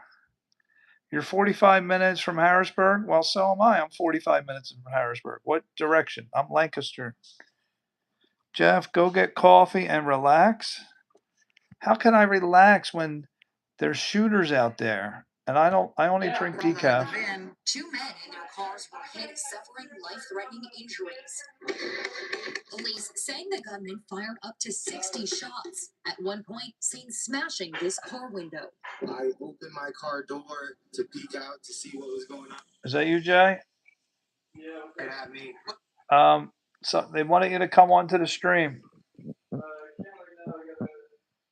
You're 45 minutes from Harrisburg? Well, so am I. I'm 45 minutes from Harrisburg. What direction? I'm Lancaster. Jeff, go get coffee and relax. How can I relax when there's shooters out there? And I only drink decaf. 2 men in their cars were hit, suffering life-threatening injuries. Police saying the gunman fired up to 60 shots. At one point, seen smashing this car window. I opened my car door to peek out to see what was going on. Is that you, Jay? It at me. So they wanted you to come onto the stream.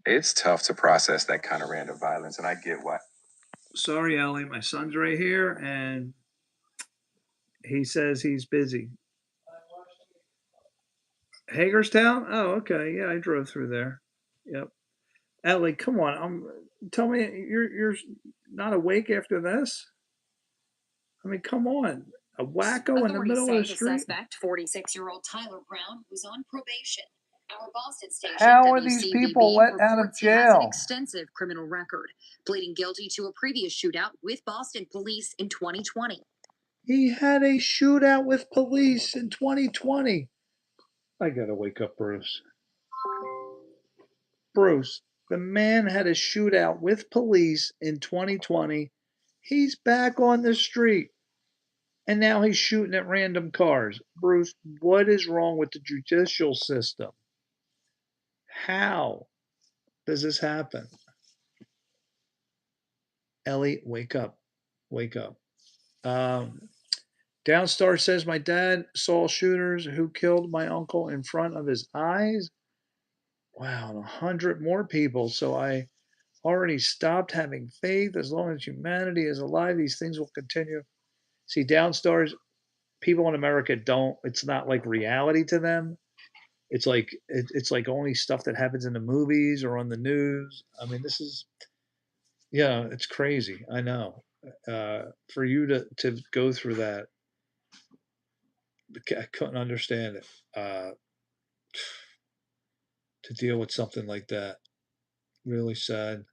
It's tough to process that kind of random violence, and I get why. Sorry, Ellie. My son's right here, and he says he's busy. Hagerstown? Oh, okay. Yeah, I drove through there. Yep. Ellie, come on. Tell me you're not awake after this? I mean, come on. A wacko in the middle of the street. Suspect, 46-year-old Tyler Brown, was on probation. Our Boston station, How are these WCVB, people let out of reports he has an jail? extensive criminal record, pleading guilty to a previous shootout with Boston police in 2020. He had a shootout with police in 2020. I gotta wake up, Bruce. Bruce, the man had a shootout with police in 2020. He's back on the street. And now he's shooting at random cars. Bruce, what is wrong with the judicial system? How does this happen? Ellie, wake up. Wake up. Downstar says my dad saw shooters who killed my uncle in front of his eyes. Wow, 100 more people. So I already stopped having faith. As long as humanity is alive, these things will continue. See, Downstars, people in America don't, it's not like reality to them. It's like only stuff that happens in the movies or on the news. I mean, this is, yeah, it's crazy. I know. For you to go through that, I couldn't understand it. To deal with something like that, really sad.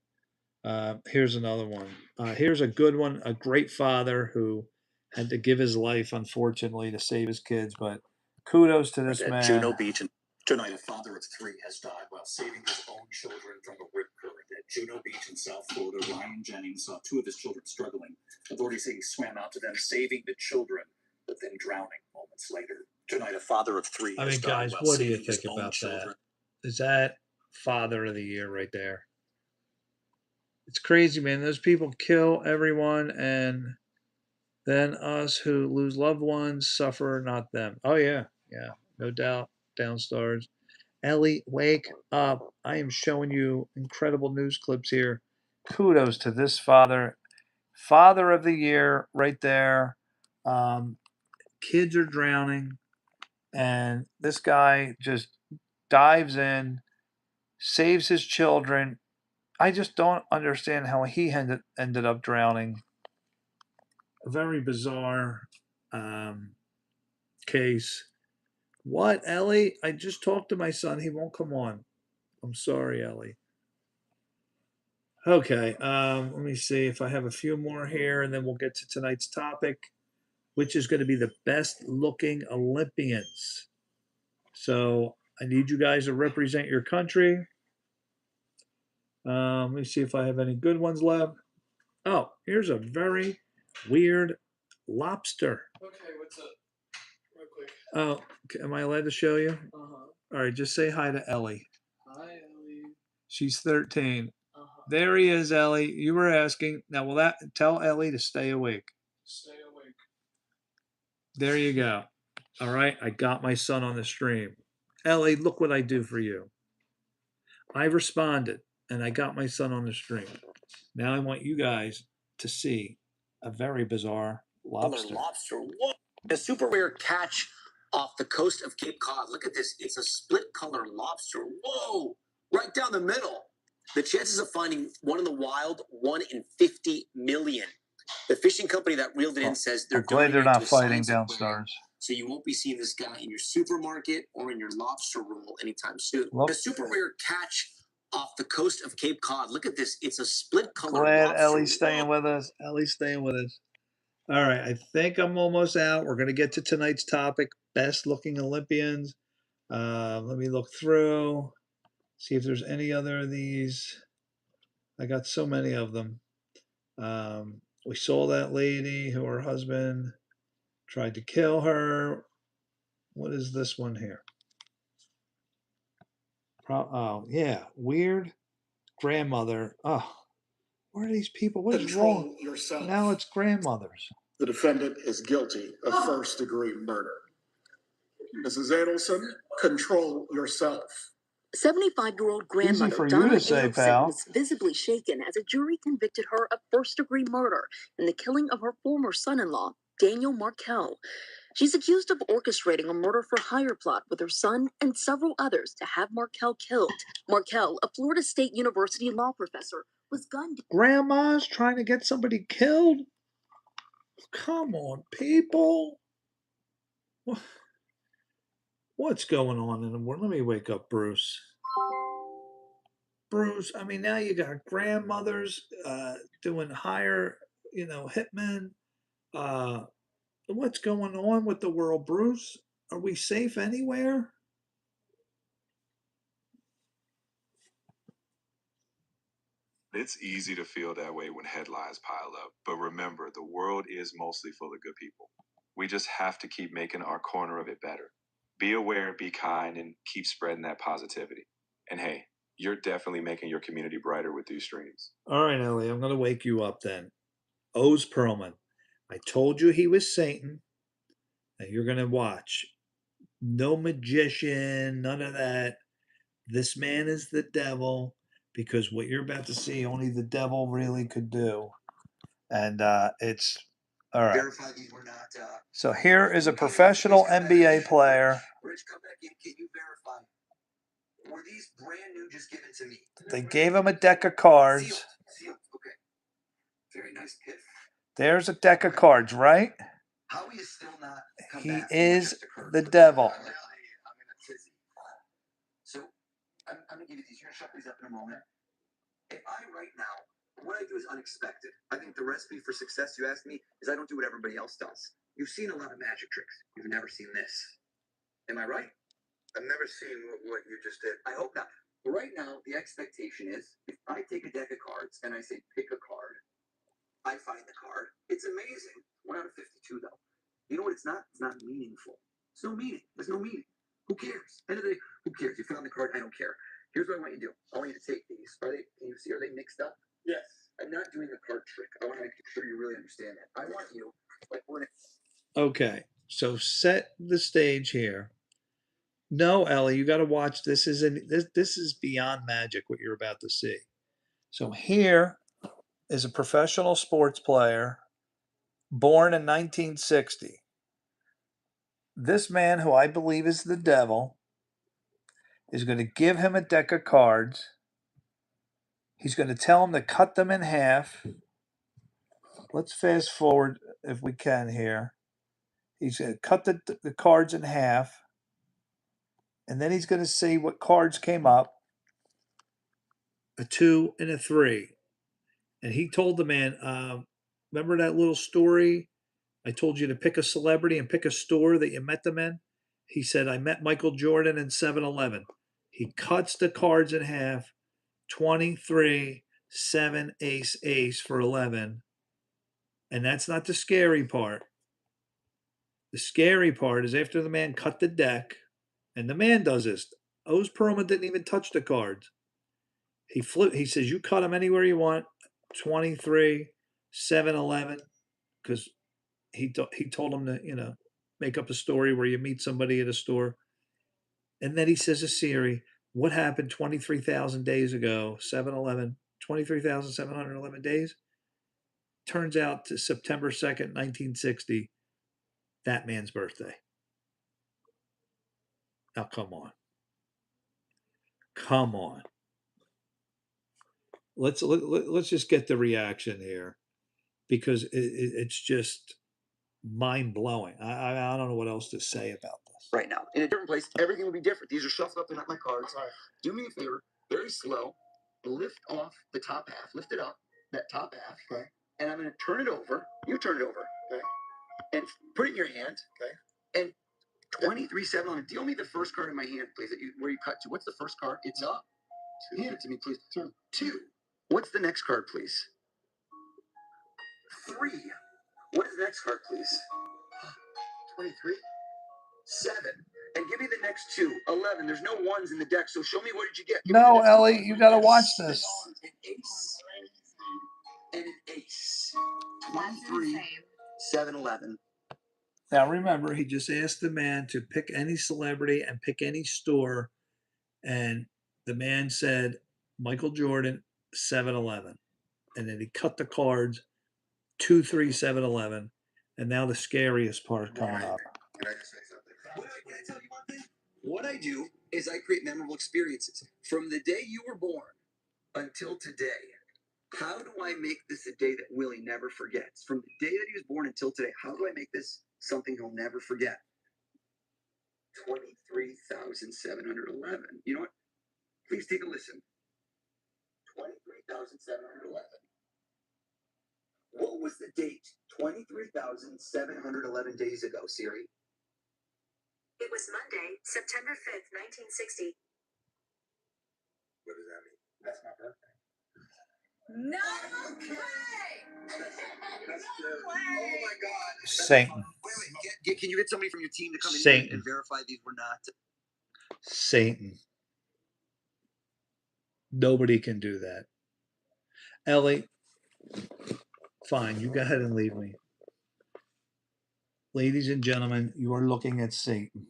Here's another one. Here's a good one. A great father who had to give his life, unfortunately, to save his kids. But kudos to this At man. Juno Beach, and tonight a father of 3 has died while saving his own children from a rip current. At Juno Beach in South Florida, Ryan Jennings saw 2 of his children struggling. Authorities say he swam out to them, saving the children, but then drowning moments later. Tonight, a father of 3 I has mean, died guys, while what do you saving his think own about children. that? Is that Father of the Year right there? It's crazy, man. Those people kill everyone, and then us who lose loved ones suffer, not them. Oh, yeah. Yeah. No doubt. Downstairs. Ellie, wake up. I am showing you incredible news clips here. Kudos to this father. Father of the Year right there. Kids are drowning, and this guy just dives in, saves his children. I just don't understand how he ended up drowning. A very bizarre case. What, Ellie? I just talked to my son. He won't come on. I'm sorry, Ellie. Okay, let me see if I have a few more here, and then we'll get to tonight's topic, which is going to be the best looking Olympians. So I need you guys to represent your country. Let me see if I have any good ones left. Oh, here's a very weird lobster. Okay, what's up? Real quick. Oh, am I allowed to show you? Uh-huh. All right, just say hi to Ellie. Hi, Ellie. She's 13. Uh-huh. There he is, Ellie. You were asking. Now, will that tell Ellie to stay awake? Stay awake. There you go. All right, I got my son on the stream. Ellie, look what I do for you. I responded, and I got my son on the stream. Now I want you guys to see a very bizarre lobster. Lobster. Whoa. A super rare catch off the coast of Cape Cod. Look at this. It's a split color lobster. Whoa. Right down the middle. The chances of finding one in the wild, 1 in 50 million. The fishing company that reeled it in says they're I'm glad they're donating not to a fighting science aquarium. downstairs. So you won't be seeing this guy in your supermarket or in your lobster roll anytime soon. Look. A super rare catch off the coast of Cape Cod. Look at this. It's a split color Glad lobster. Ellie's staying with us. Ellie's staying with us. All right, I think I'm almost out. We're going to get to tonight's topic, best looking Olympians. Let me look through, see if there's any other of these. I got so many of them. We saw that lady who her husband tried to kill her. What is this one here? Oh, yeah, weird grandmother. Oh, where are these people? What is wrong? Yourself. Now it's grandmothers. The defendant is guilty of first-degree murder. Mrs. Adelson, control yourself. 75-year-old Easy grandmother for you Donna to say, Adelson pal. was visibly shaken as a jury convicted her of first-degree murder in the killing of her former son-in-law, Daniel Markel. She's accused of orchestrating a murder-for-hire plot with her son and several others to have Markel killed. Markel, a Florida State University law professor, was gunned. Grandma's trying to get somebody killed? Come on, people. What's going on in the world? Let me wake up, Bruce. Bruce, I mean, now you got grandmothers doing higher, hitmen. Uh, what's going on with the world, Bruce? Are we safe anywhere? It's easy to feel that way when headlines pile up, but remember, the world is mostly full of good people. We just have to keep making our corner of it better. Be aware, be kind, and keep spreading that positivity. And hey, you're definitely making your community brighter with these streams. All right, Ellie, I'm going to wake you up then. Oz Perlman, I told you he was Satan, and you're going to watch. No magician, none of that. This man is the devil because what you're about to see, only the devil really could do. And it's all right. Verify these were not. So here is a professional NBA player. Rich, come back in. Can you verify? Were these brand new, just given to me? They gave him a deck of cards. Sealed. Okay. Very nice piff. There's a deck of cards, right? How are you still not? He is the devil. I'm in a tizzy. So I'm gonna give you these. You're gonna shut these up in a moment. If I right now, what I do is unexpected. I think the recipe for success, you asked me, is I don't do what everybody else does. You've seen a lot of magic tricks. You've never seen this. Am I right? I've never seen what you just did. I hope not. Right now, the expectation is if I take a deck of cards and I say pick a card, I find the card. It's amazing. 1 out of 52, though. You know what it's not? It's not meaningful. It's no meaning. There's no meaning. Who cares? End of the day, who cares? You found the card. I don't care. Here's what I want you to do. I want you to take these. Can you see, are they mixed up? Yes. I'm not doing the card trick. I want to make sure you really understand that. I want you, Okay, so set the stage here. No, Ellie, you got to watch. This is beyond magic. What you're about to see. So here is a professional sports player born in 1960. This man, who I believe is the devil, is going to give him a deck of cards. He's going to tell him to cut them in half. Let's fast forward if we can here. He's going to cut the cards in half, and then he's going to see what cards came up, a 2 and a 3. And he told the man, remember that little story? I told you to pick a celebrity and pick a store that you met them in. He said, I met Michael Jordan in 7-Eleven. He cuts the cards in half, 23, 7, ace, ace for 11. And that's not the scary part. The scary part is after the man cut the deck, and the man does this. Oz Perlman didn't even touch the cards. He says, you cut them anywhere you want, 23, 7, 11, because he told him to, make up a story where you meet somebody at a store. And then he says to Siri, what happened 23,000 days ago, 7-11, 23,711 days? Turns out to September 2nd, 1960, that man's birthday. Now, come on. Come on. Let's just get the reaction here because it's just mind blowing. I don't know what else to say about this. right now. In a different place, everything will be different. These are shuffled up. They're not my cards. Right. Do me a favor, very slow. Lift off the top half. Lift it up, that top half. Okay. And I'm going to turn it over. You turn it over. Okay. And put it in your hand. Okay. And 23-7. Deal me the first card in my hand, please. Where you cut to. What's the first card? It's up. Hand it to me, please. 2. What's the next card, please? 3. What is the next card, please? 23. 7. And give me the next 2. 11. There's no ones in the deck, so show me what did you get. No, Ellie, you got to watch this. An ace. And an ace. 23. 7, 11. Now remember, he just asked the man to pick any celebrity and pick any store, and the man said Michael Jordan, 7-Eleven, and then he cut the cards 2, 3, 7-Eleven, and now the scariest part coming up. Can I just say something? Can I tell you one thing? What I do is I create memorable experiences from the day you were born until today. How do I make this a day that Willie never forgets? From the day that he was born until today, how do I make this something he'll never forget? 23,711. You know what? Please take a listen. 23,711. What was the date 23,711 days ago, Siri? It was Monday, September 5th, 1960. What does that mean? That's my birthday. No way! That's oh my God. Satan. Wait. Can you get somebody from your team to come in Satan. and verify these were not? Satan. Nobody can do that. Ellie, fine, you go ahead and leave me. Ladies and gentlemen, you are looking at Satan.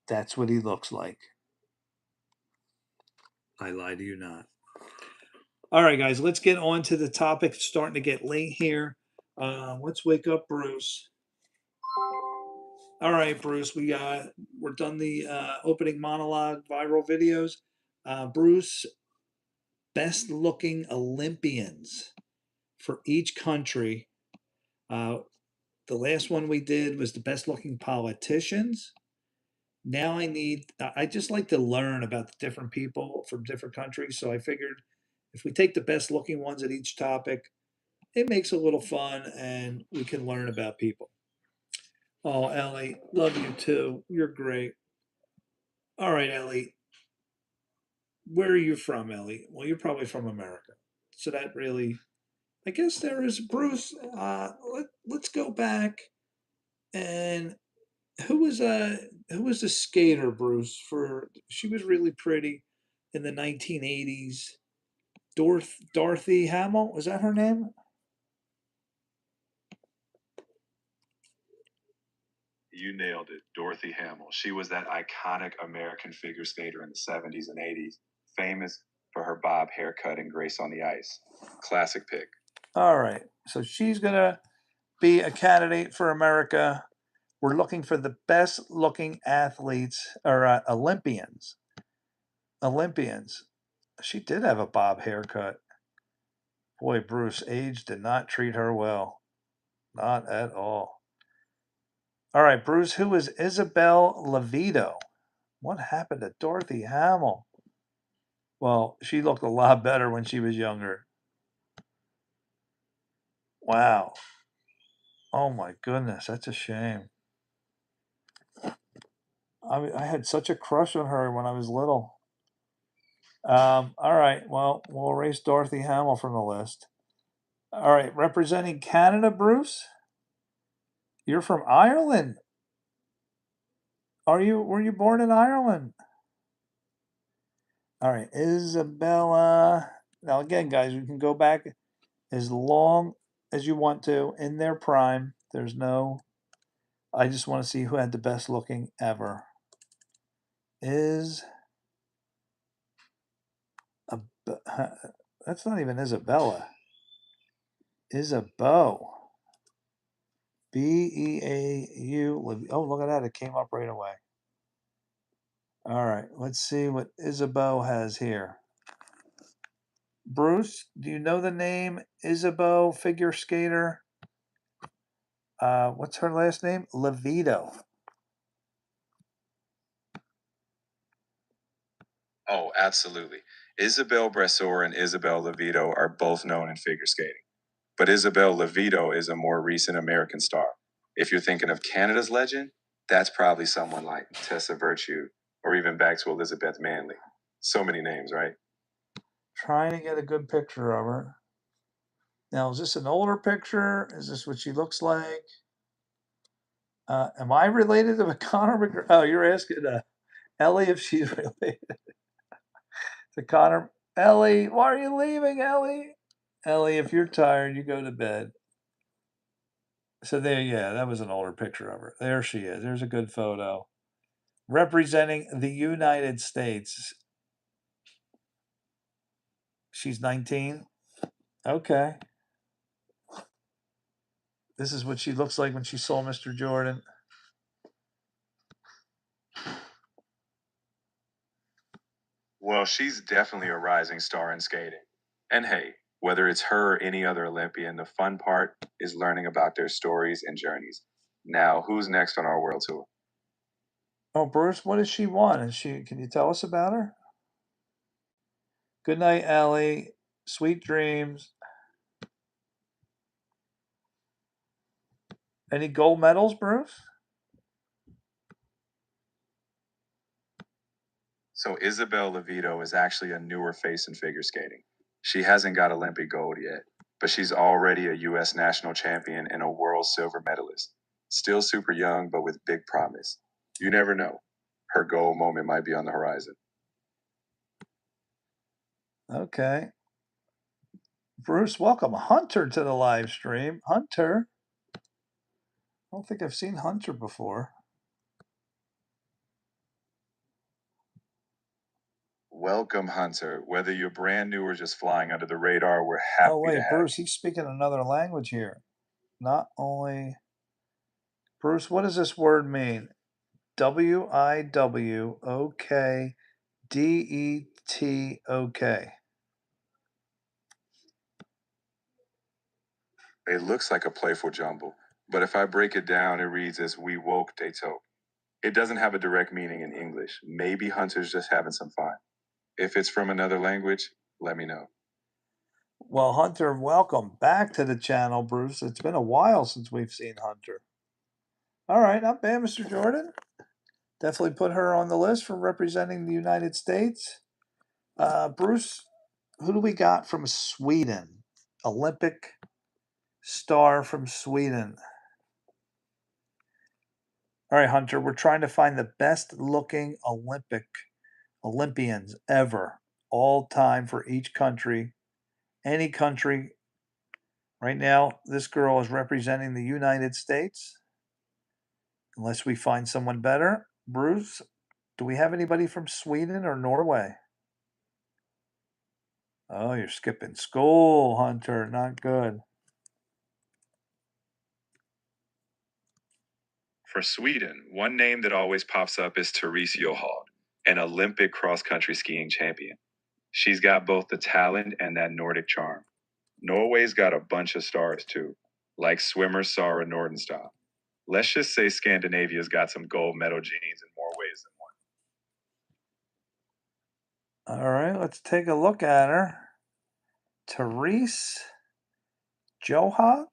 That's what he looks like. I lie to you not. All right, guys, let's get on to the topic. It's starting to get late here. Let's wake up Bruce. All right, Bruce, we're done the opening monologue viral videos. Bruce, best looking Olympians for each country. The last one we did was the best looking politicians. Now I just like to learn about the different people from different countries. So I figured if we take the best looking ones at each topic, it makes it a little fun and we can learn about people. Oh, Ellie, love you too. You're great. All right, Ellie. Where are you from, Ellie? Well, you're probably from America. So that really, I guess there is Bruce. Let's go back and who was the skater, Bruce? She was really pretty in the 1980s. Dorothy Hamill, was that her name? You nailed it. Dorothy Hamill. She was that iconic American figure skater in the 70s and 80s, famous for her bob haircut and grace on the ice. Classic pick. All right. So she's going to be a candidate for America. We're looking for the best looking athletes or Olympians. Olympians. She did have a bob haircut. Boy, Bruce, age did not treat her well. Not at all. All right, Bruce, who is Isabel Levito? What happened to Dorothy Hamill? Well, she looked a lot better when she was younger. Wow. Oh my goodness, that's a shame. I had such a crush on her when I was little. All right, well, we'll erase Dorothy Hamill from the list. All right, representing Canada, Bruce? You're from Ireland. Were you born in Ireland? All right, Isabella. Now again, guys, we can go back as long as you want to in their prime. I just want to see who had the best looking ever. That's not even Isabella. Isabeau. Beau. Oh, look at that. It came up right away. All right, let's see what Isabeau has here. Bruce, do you know the name Isabeau figure skater? What's her last name? Levito. Oh, absolutely. Isabel Brasseur and Isabel Levito are both known in figure skating. But Isabel Levito is a more recent American star. If you're thinking of Canada's legend, that's probably someone like Tessa Virtue or even back to Elizabeth Manley. So many names, right? Trying to get a good picture of her. Now, is this an older picture? Is this what she looks like? Am I related to Conor McGregor? Oh, you're asking Ellie if she's related to Conor. Ellie, why are you leaving, Ellie? Ellie, if you're tired, you go to bed. So there, yeah, that was an older picture of her. There she is. There's a good photo. Representing the United States. She's 19. Okay. This is what she looks like when she saw Mr. Jordan. Well, she's definitely a rising star in skating. And hey, whether it's her or any other Olympian, the fun part is learning about their stories and journeys. Now, who's next on our world tour? Oh, Bruce, what does she want? Can you tell us about her? Good night, Ellie. Sweet dreams. Any gold medals, Bruce? So, Isabel Levito is actually a newer face in figure skating. She hasn't got Olympic gold yet, but she's already a U.S. national champion and a world silver medalist. Still super young, but with big promise. You never know. Her gold moment might be on the horizon. Okay. Bruce, welcome Hunter to the live stream. Hunter. I don't think I've seen Hunter before. Welcome, Hunter. Whether you're brand new or just flying under the radar, we're happy Oh, to wait, have Bruce, you. he's speaking another language here. Not only. Bruce, what does this word mean? WIWOKDETOK. It looks like a playful jumble, but if I break it down, it reads as "we woke they took." It doesn't have a direct meaning in English. Maybe Hunter's just having some fun. If it's from another language, let me know. Well, Hunter, welcome back to the channel, Bruce. It's been a while since we've seen Hunter. All right, not bad, Mr. Jordan. Definitely put her on the list for representing the United States. Bruce, who do we got from Sweden? Olympic star from Sweden. All right, Hunter, we're trying to find the best looking Olympians ever, all time for each country. Any country. Right now, this girl is representing the United States. Unless we find someone better. Bruce, do we have anybody from Sweden or Norway? Oh, you're skipping school, Hunter. Not good. For Sweden, one name that always pops up is Therese Johaug, an Olympic cross country skiing champion. She's got both the talent and that Nordic charm. Norway's got a bunch of stars too, like swimmer Sara Nordenstad. Let's just say Scandinavia's got some gold medal genes in more ways than one. All right, let's take a look at her. Therese Johaug.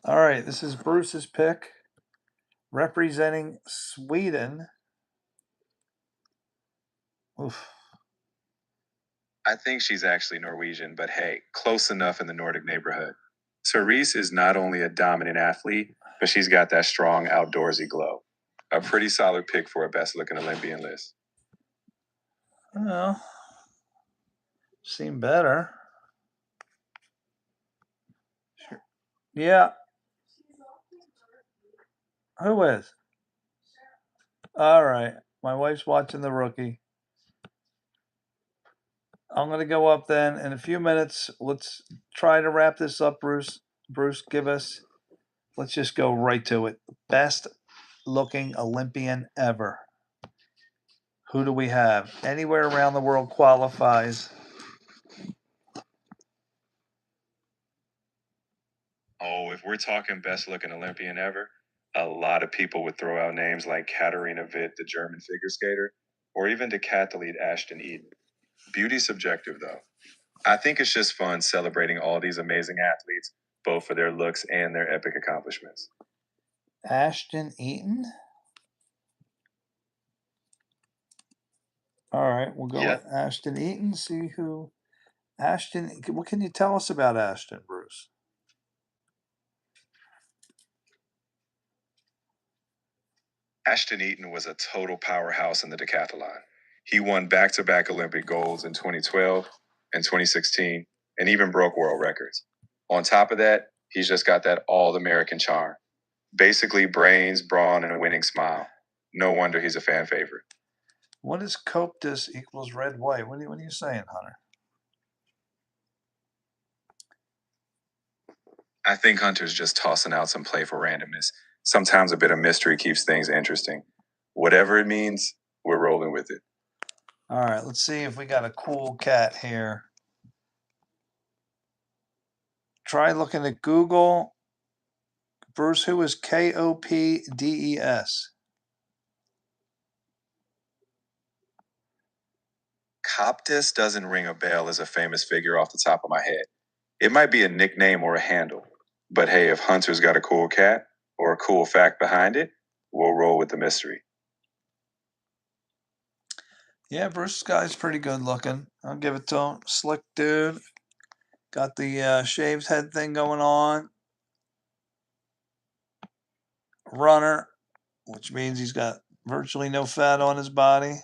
All right, this is Bruce's pick. Representing Sweden. Oof. I think she's actually Norwegian, but hey, close enough in the Nordic neighborhood. Therese is not only a dominant athlete, but she's got that strong outdoorsy glow. A pretty solid pick for a best looking Olympian list. Well, seem better. Sure. Yeah. Who is? All right. My wife's watching the rookie. I'm going to go up then in a few minutes. Let's try to wrap this up, Bruce. Bruce, let's just go right to it. Best looking Olympian ever. Who do we have? Anywhere around the world qualifies. Oh, if we're talking best looking Olympian ever, a lot of people would throw out names like Katharina Witt, the German figure skater, or even decathlete Ashton Eden. Beauty's subjective, though. I think it's just fun celebrating all these amazing athletes, both for their looks and their epic accomplishments. Ashton Eaton? All right, we'll go with Ashton Eaton. See who. Ashton, what can you tell us about Ashton, Bruce? Ashton Eaton was a total powerhouse in the decathlon. He won back to back Olympic golds in 2012 and 2016, and even broke world records. On top of that, he's just got that all American charm. Basically, brains, brawn, and a winning smile. No wonder he's a fan favorite. What is Coptus equals red white? What are you saying, Hunter? I think Hunter's just tossing out some playful randomness. Sometimes a bit of mystery keeps things interesting. Whatever it means, we're rolling with it. All right, let's see if we got a cool cat here. Try looking at Google. Bruce, who is Kopdes? Coptis doesn't ring a bell as a famous figure off the top of my head. It might be a nickname or a handle. But hey, if Hunter's got a cool cat or a cool fact behind it, we'll roll with the mystery. Yeah, Bruce's guy's pretty good looking. I'll give it to him. Slick dude. Got the shaved head thing going on. Runner, which means he's got virtually no fat on his body.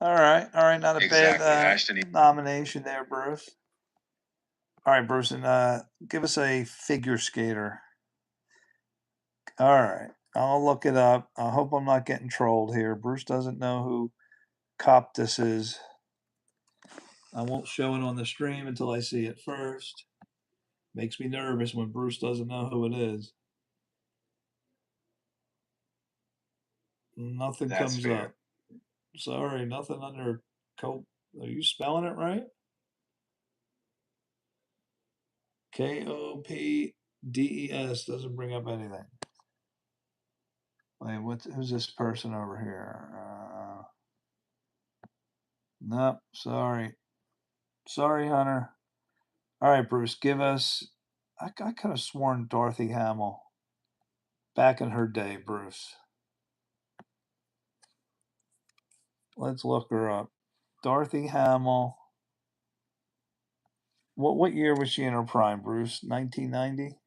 All right, not a bad nomination there, Bruce. All right, Bruce, and give us a figure skater. All right, I'll look it up. I hope I'm not getting trolled here. Bruce doesn't know who Coptis is. I won't show it on the stream until I see it first. Makes me nervous when Bruce doesn't know who it is. Nothing That's comes fair. up. Sorry, nothing under Are you spelling it right? Kopdes doesn't bring up anything. Wait, who's this person over here? Nope, sorry. Sorry, Hunter. All right, Bruce, give us. I could have sworn Dorothy Hamill back in her day, Bruce. Let's look her up. Dorothy Hamill. What year was she in her prime, Bruce? 1990?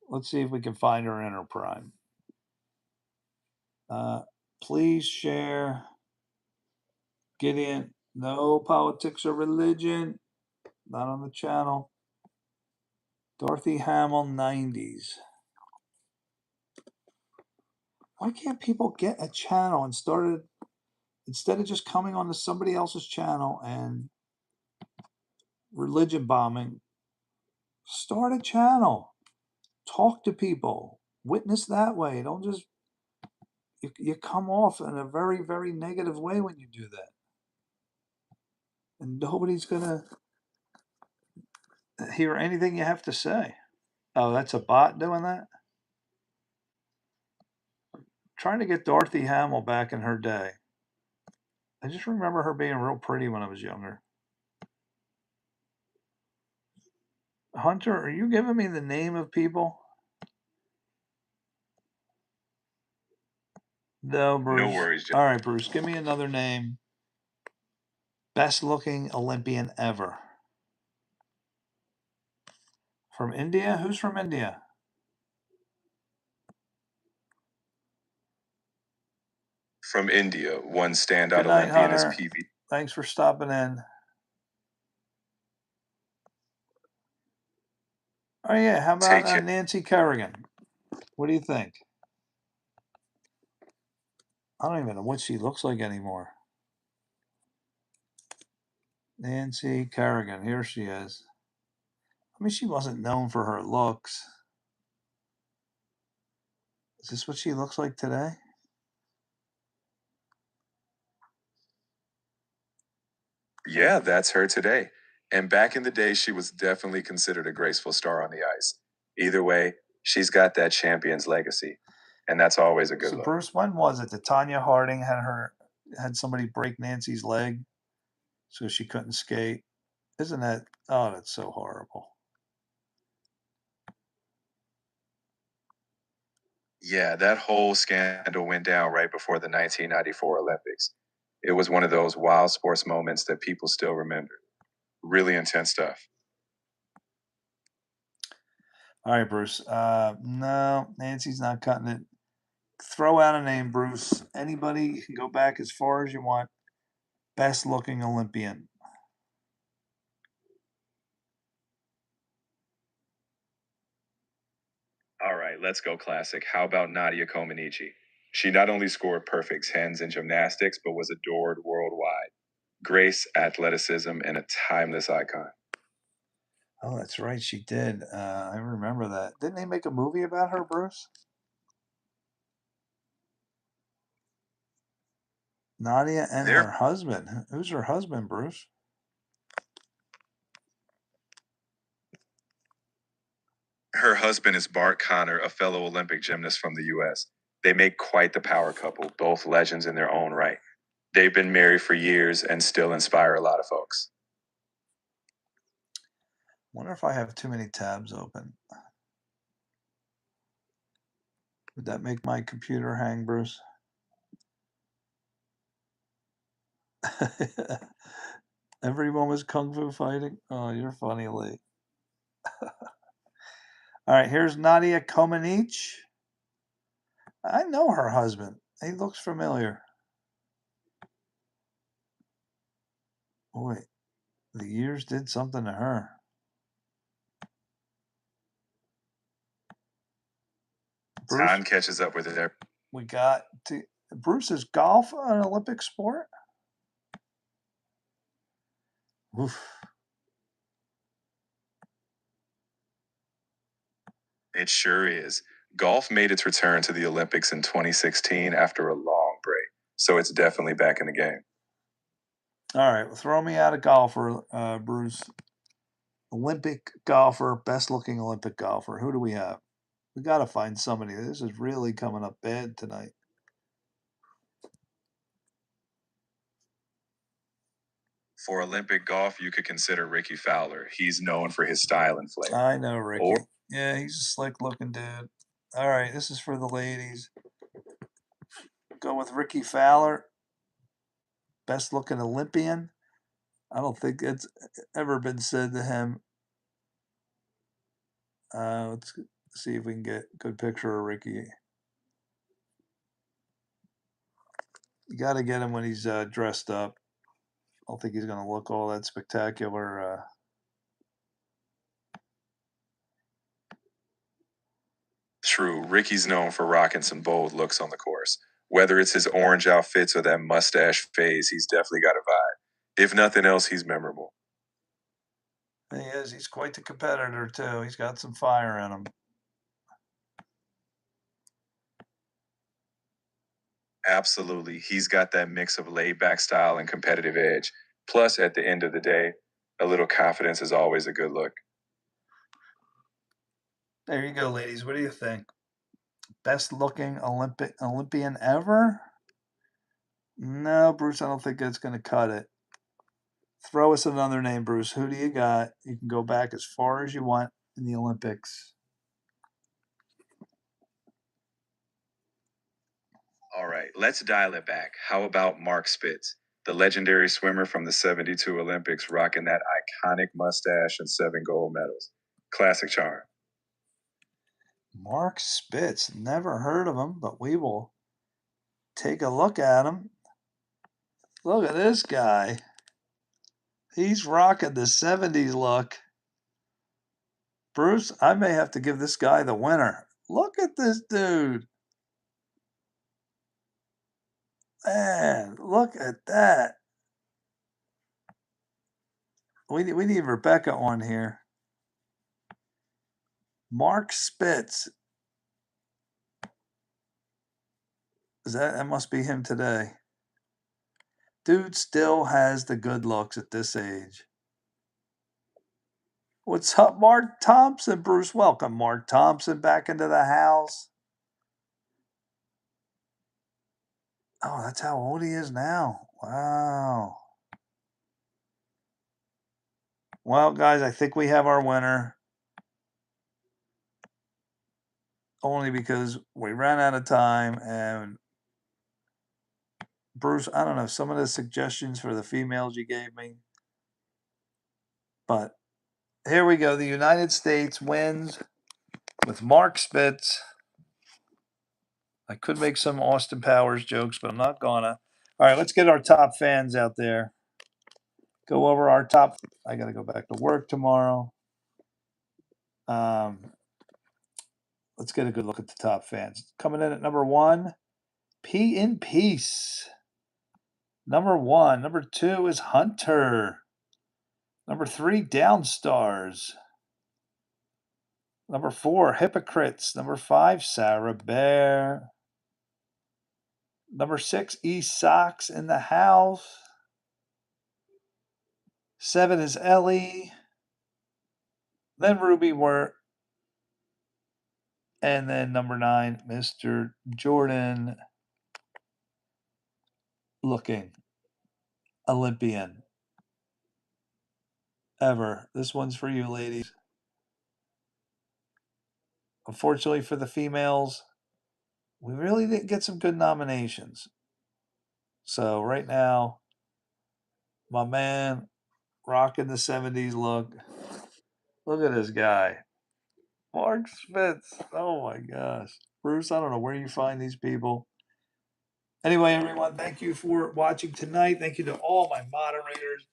Let's see if we can find her in her prime. Please share. Get in. No politics or religion. Not on the channel. Dorothy Hamill, 90s. Why can't people get a channel and instead of just coming onto somebody else's channel and religion bombing, start a channel. Talk to people. Witness that way. Don't just, you come off in a very, very negative way when you do that. And nobody's going to hear anything you have to say. Oh, that's a bot doing that? Trying to get Dorothy Hamill back in her day. I just remember her being real pretty when I was younger. Hunter, are you giving me the name of people? No, Bruce. No worries, Jeff. All right, Bruce, give me another name. Best looking Olympian ever. From India? Who's from India? From India, one standout Good night, Olympian Hunter. is PV. Thanks for stopping in. Oh, yeah. How about Nancy Kerrigan? What do you think? I don't even know what she looks like anymore. Nancy Kerrigan. Here she is. I mean, she wasn't known for her looks. Is this what she looks like today? Yeah, that's her today. And back in the day, she was definitely considered a graceful star on the ice. Either way, she's got that champion's legacy. And that's always a good So, look. Bruce, when was it that Tanya Harding had somebody break Nancy's leg so she couldn't skate? Isn't that, oh, that's so horrible. Yeah, that whole scandal went down right before the 1994 Olympics. It was one of those wild sports moments that people still remember. Really intense stuff. All right, Bruce. No, Nancy's not cutting it. Throw out a name, Bruce. Anybody, you can go back as far as you want. Best looking Olympian. All right, let's go classic. How about Nadia Comaneci? She not only scored perfect tens in gymnastics, but was adored worldwide. Grace, athleticism, and a timeless icon. Oh, that's right, she did. I remember that. Didn't they make a movie about her, Bruce? Nadia and her husband. Who's her husband, Bruce? Her husband is Bart Connor, a fellow Olympic gymnast from the U.S. They make quite the power couple, both legends in their own right. They've been married for years and still inspire a lot of folks. Wonder if I have too many tabs open. Would that make my computer hang, Bruce? Everyone was kung fu fighting? Oh, you're funny, Lee. All right, here's Nadia Comaneci. I know her husband. He looks familiar. Boy, the years did something to her. Bruce, Time catches up with it. we got to Bruce. Is golf an Olympic sport? Oof. It sure is. Golf made its return to the Olympics in 2016 after a long break, so it's definitely back in the game. All right, well, throw me out a golfer, Bruce. Olympic golfer, best looking Olympic golfer. Who do we have? We got to find somebody. This is really coming up bad tonight. For Olympic golf, you could consider Ricky Fowler. He's known for his style and flair. I know Ricky. Or yeah, he's a slick looking dude. All right, this is for the ladies. Go with Ricky Fowler, best looking Olympian. I don't think it's ever been said to him. Let's see if we can get a good picture of Ricky. You got to get him when he's dressed up. I don't think he's going to look all that spectacular. True, Ricky's known for rocking some bold looks on the course. Whether it's his orange outfits or that mustache phase, he's definitely got a vibe. If nothing else, he's memorable. He is. He's quite the competitor, too. He's got some fire in him. Absolutely. He's got that mix of laid back style and competitive edge. Plus, at the end of the day, a little confidence is always a good look. There you go, ladies. What do you think? Best looking Olympian ever? No, Bruce, I don't think that's going to cut it. Throw us another name, Bruce. Who do you got? You can go back as far as you want in the Olympics. All right, let's dial it back. How about Mark Spitz, the legendary swimmer from the 72 Olympics, rocking that iconic mustache and 7 gold medals? Classic charm. Mark Spitz. Never heard of him, but we will take a look at him. Look at this guy. He's rocking the 70s look. Bruce, I may have to give this guy the winner. Look at this dude. Man, look at that. We need Rebecca on here. Mark Spitz. That must be him today. Dude still has the good looks at this age. What's up, Mark Thompson? Bruce, welcome, Mark Thompson, back into the house. Oh, that's how old he is now. Wow. Well, guys, I think we have our winner. Only because we ran out of time. And Bruce, I don't know, some of the suggestions for the females you gave me. But here we go. The United States wins with Mark Spitz. I could make some Austin Powers jokes, but I'm not gonna. All right, let's get our top fans out there. Go over our top. I got to go back to work tomorrow. Let's get a good look at the top fans. Coming in at number 1, P in Peace. Number 1. Number 2 is Hunter. Number 3, Downstars. Number 4, Hypocrites. Number 5, Sarah Bear. Number 6, East Socks in the House. 7 is Ellie. Then Ruby Wirt. And then number 9, Mr. Jordan, looking Olympian. Ever. This one's for you, ladies. Unfortunately for the females, we really didn't get some good nominations. So right now, my man rocking the 70s look. Look at this guy. Mark Spitz. Oh my gosh. Bruce, I don't know where you find these people. Anyway, everyone, thank you for watching tonight. Thank you to all my moderators.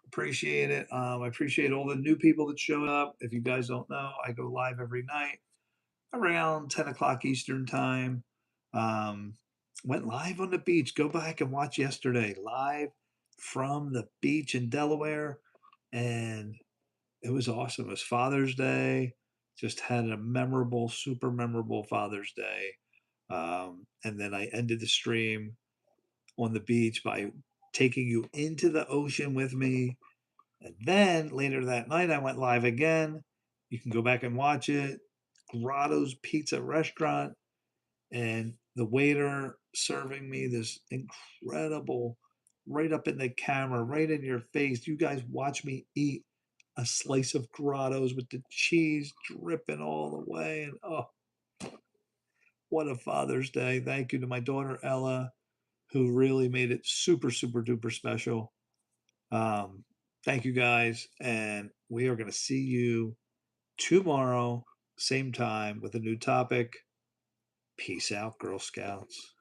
Appreciate it. I appreciate all the new people that showed up. If you guys don't know, I go live every night around 10 o'clock Eastern time. Went live on the beach. Go back and watch yesterday, live from the beach in Delaware. And it was awesome. It was Father's Day. Just had a memorable, super memorable Father's Day. And then I ended the stream on the beach by taking you into the ocean with me. And then later that night, I went live again. You can go back and watch it. Grotto's Pizza Restaurant. And the waiter serving me this incredible, right up in the camera, right in your face. You guys watch me eat a slice of Grotto's with the cheese dripping all the way. And oh, what a Father's Day. Thank you to my daughter Ella, who really made it super, super duper special. Thank you guys. And we are going to see you tomorrow, same time, with a new topic. Peace out, Girl Scouts.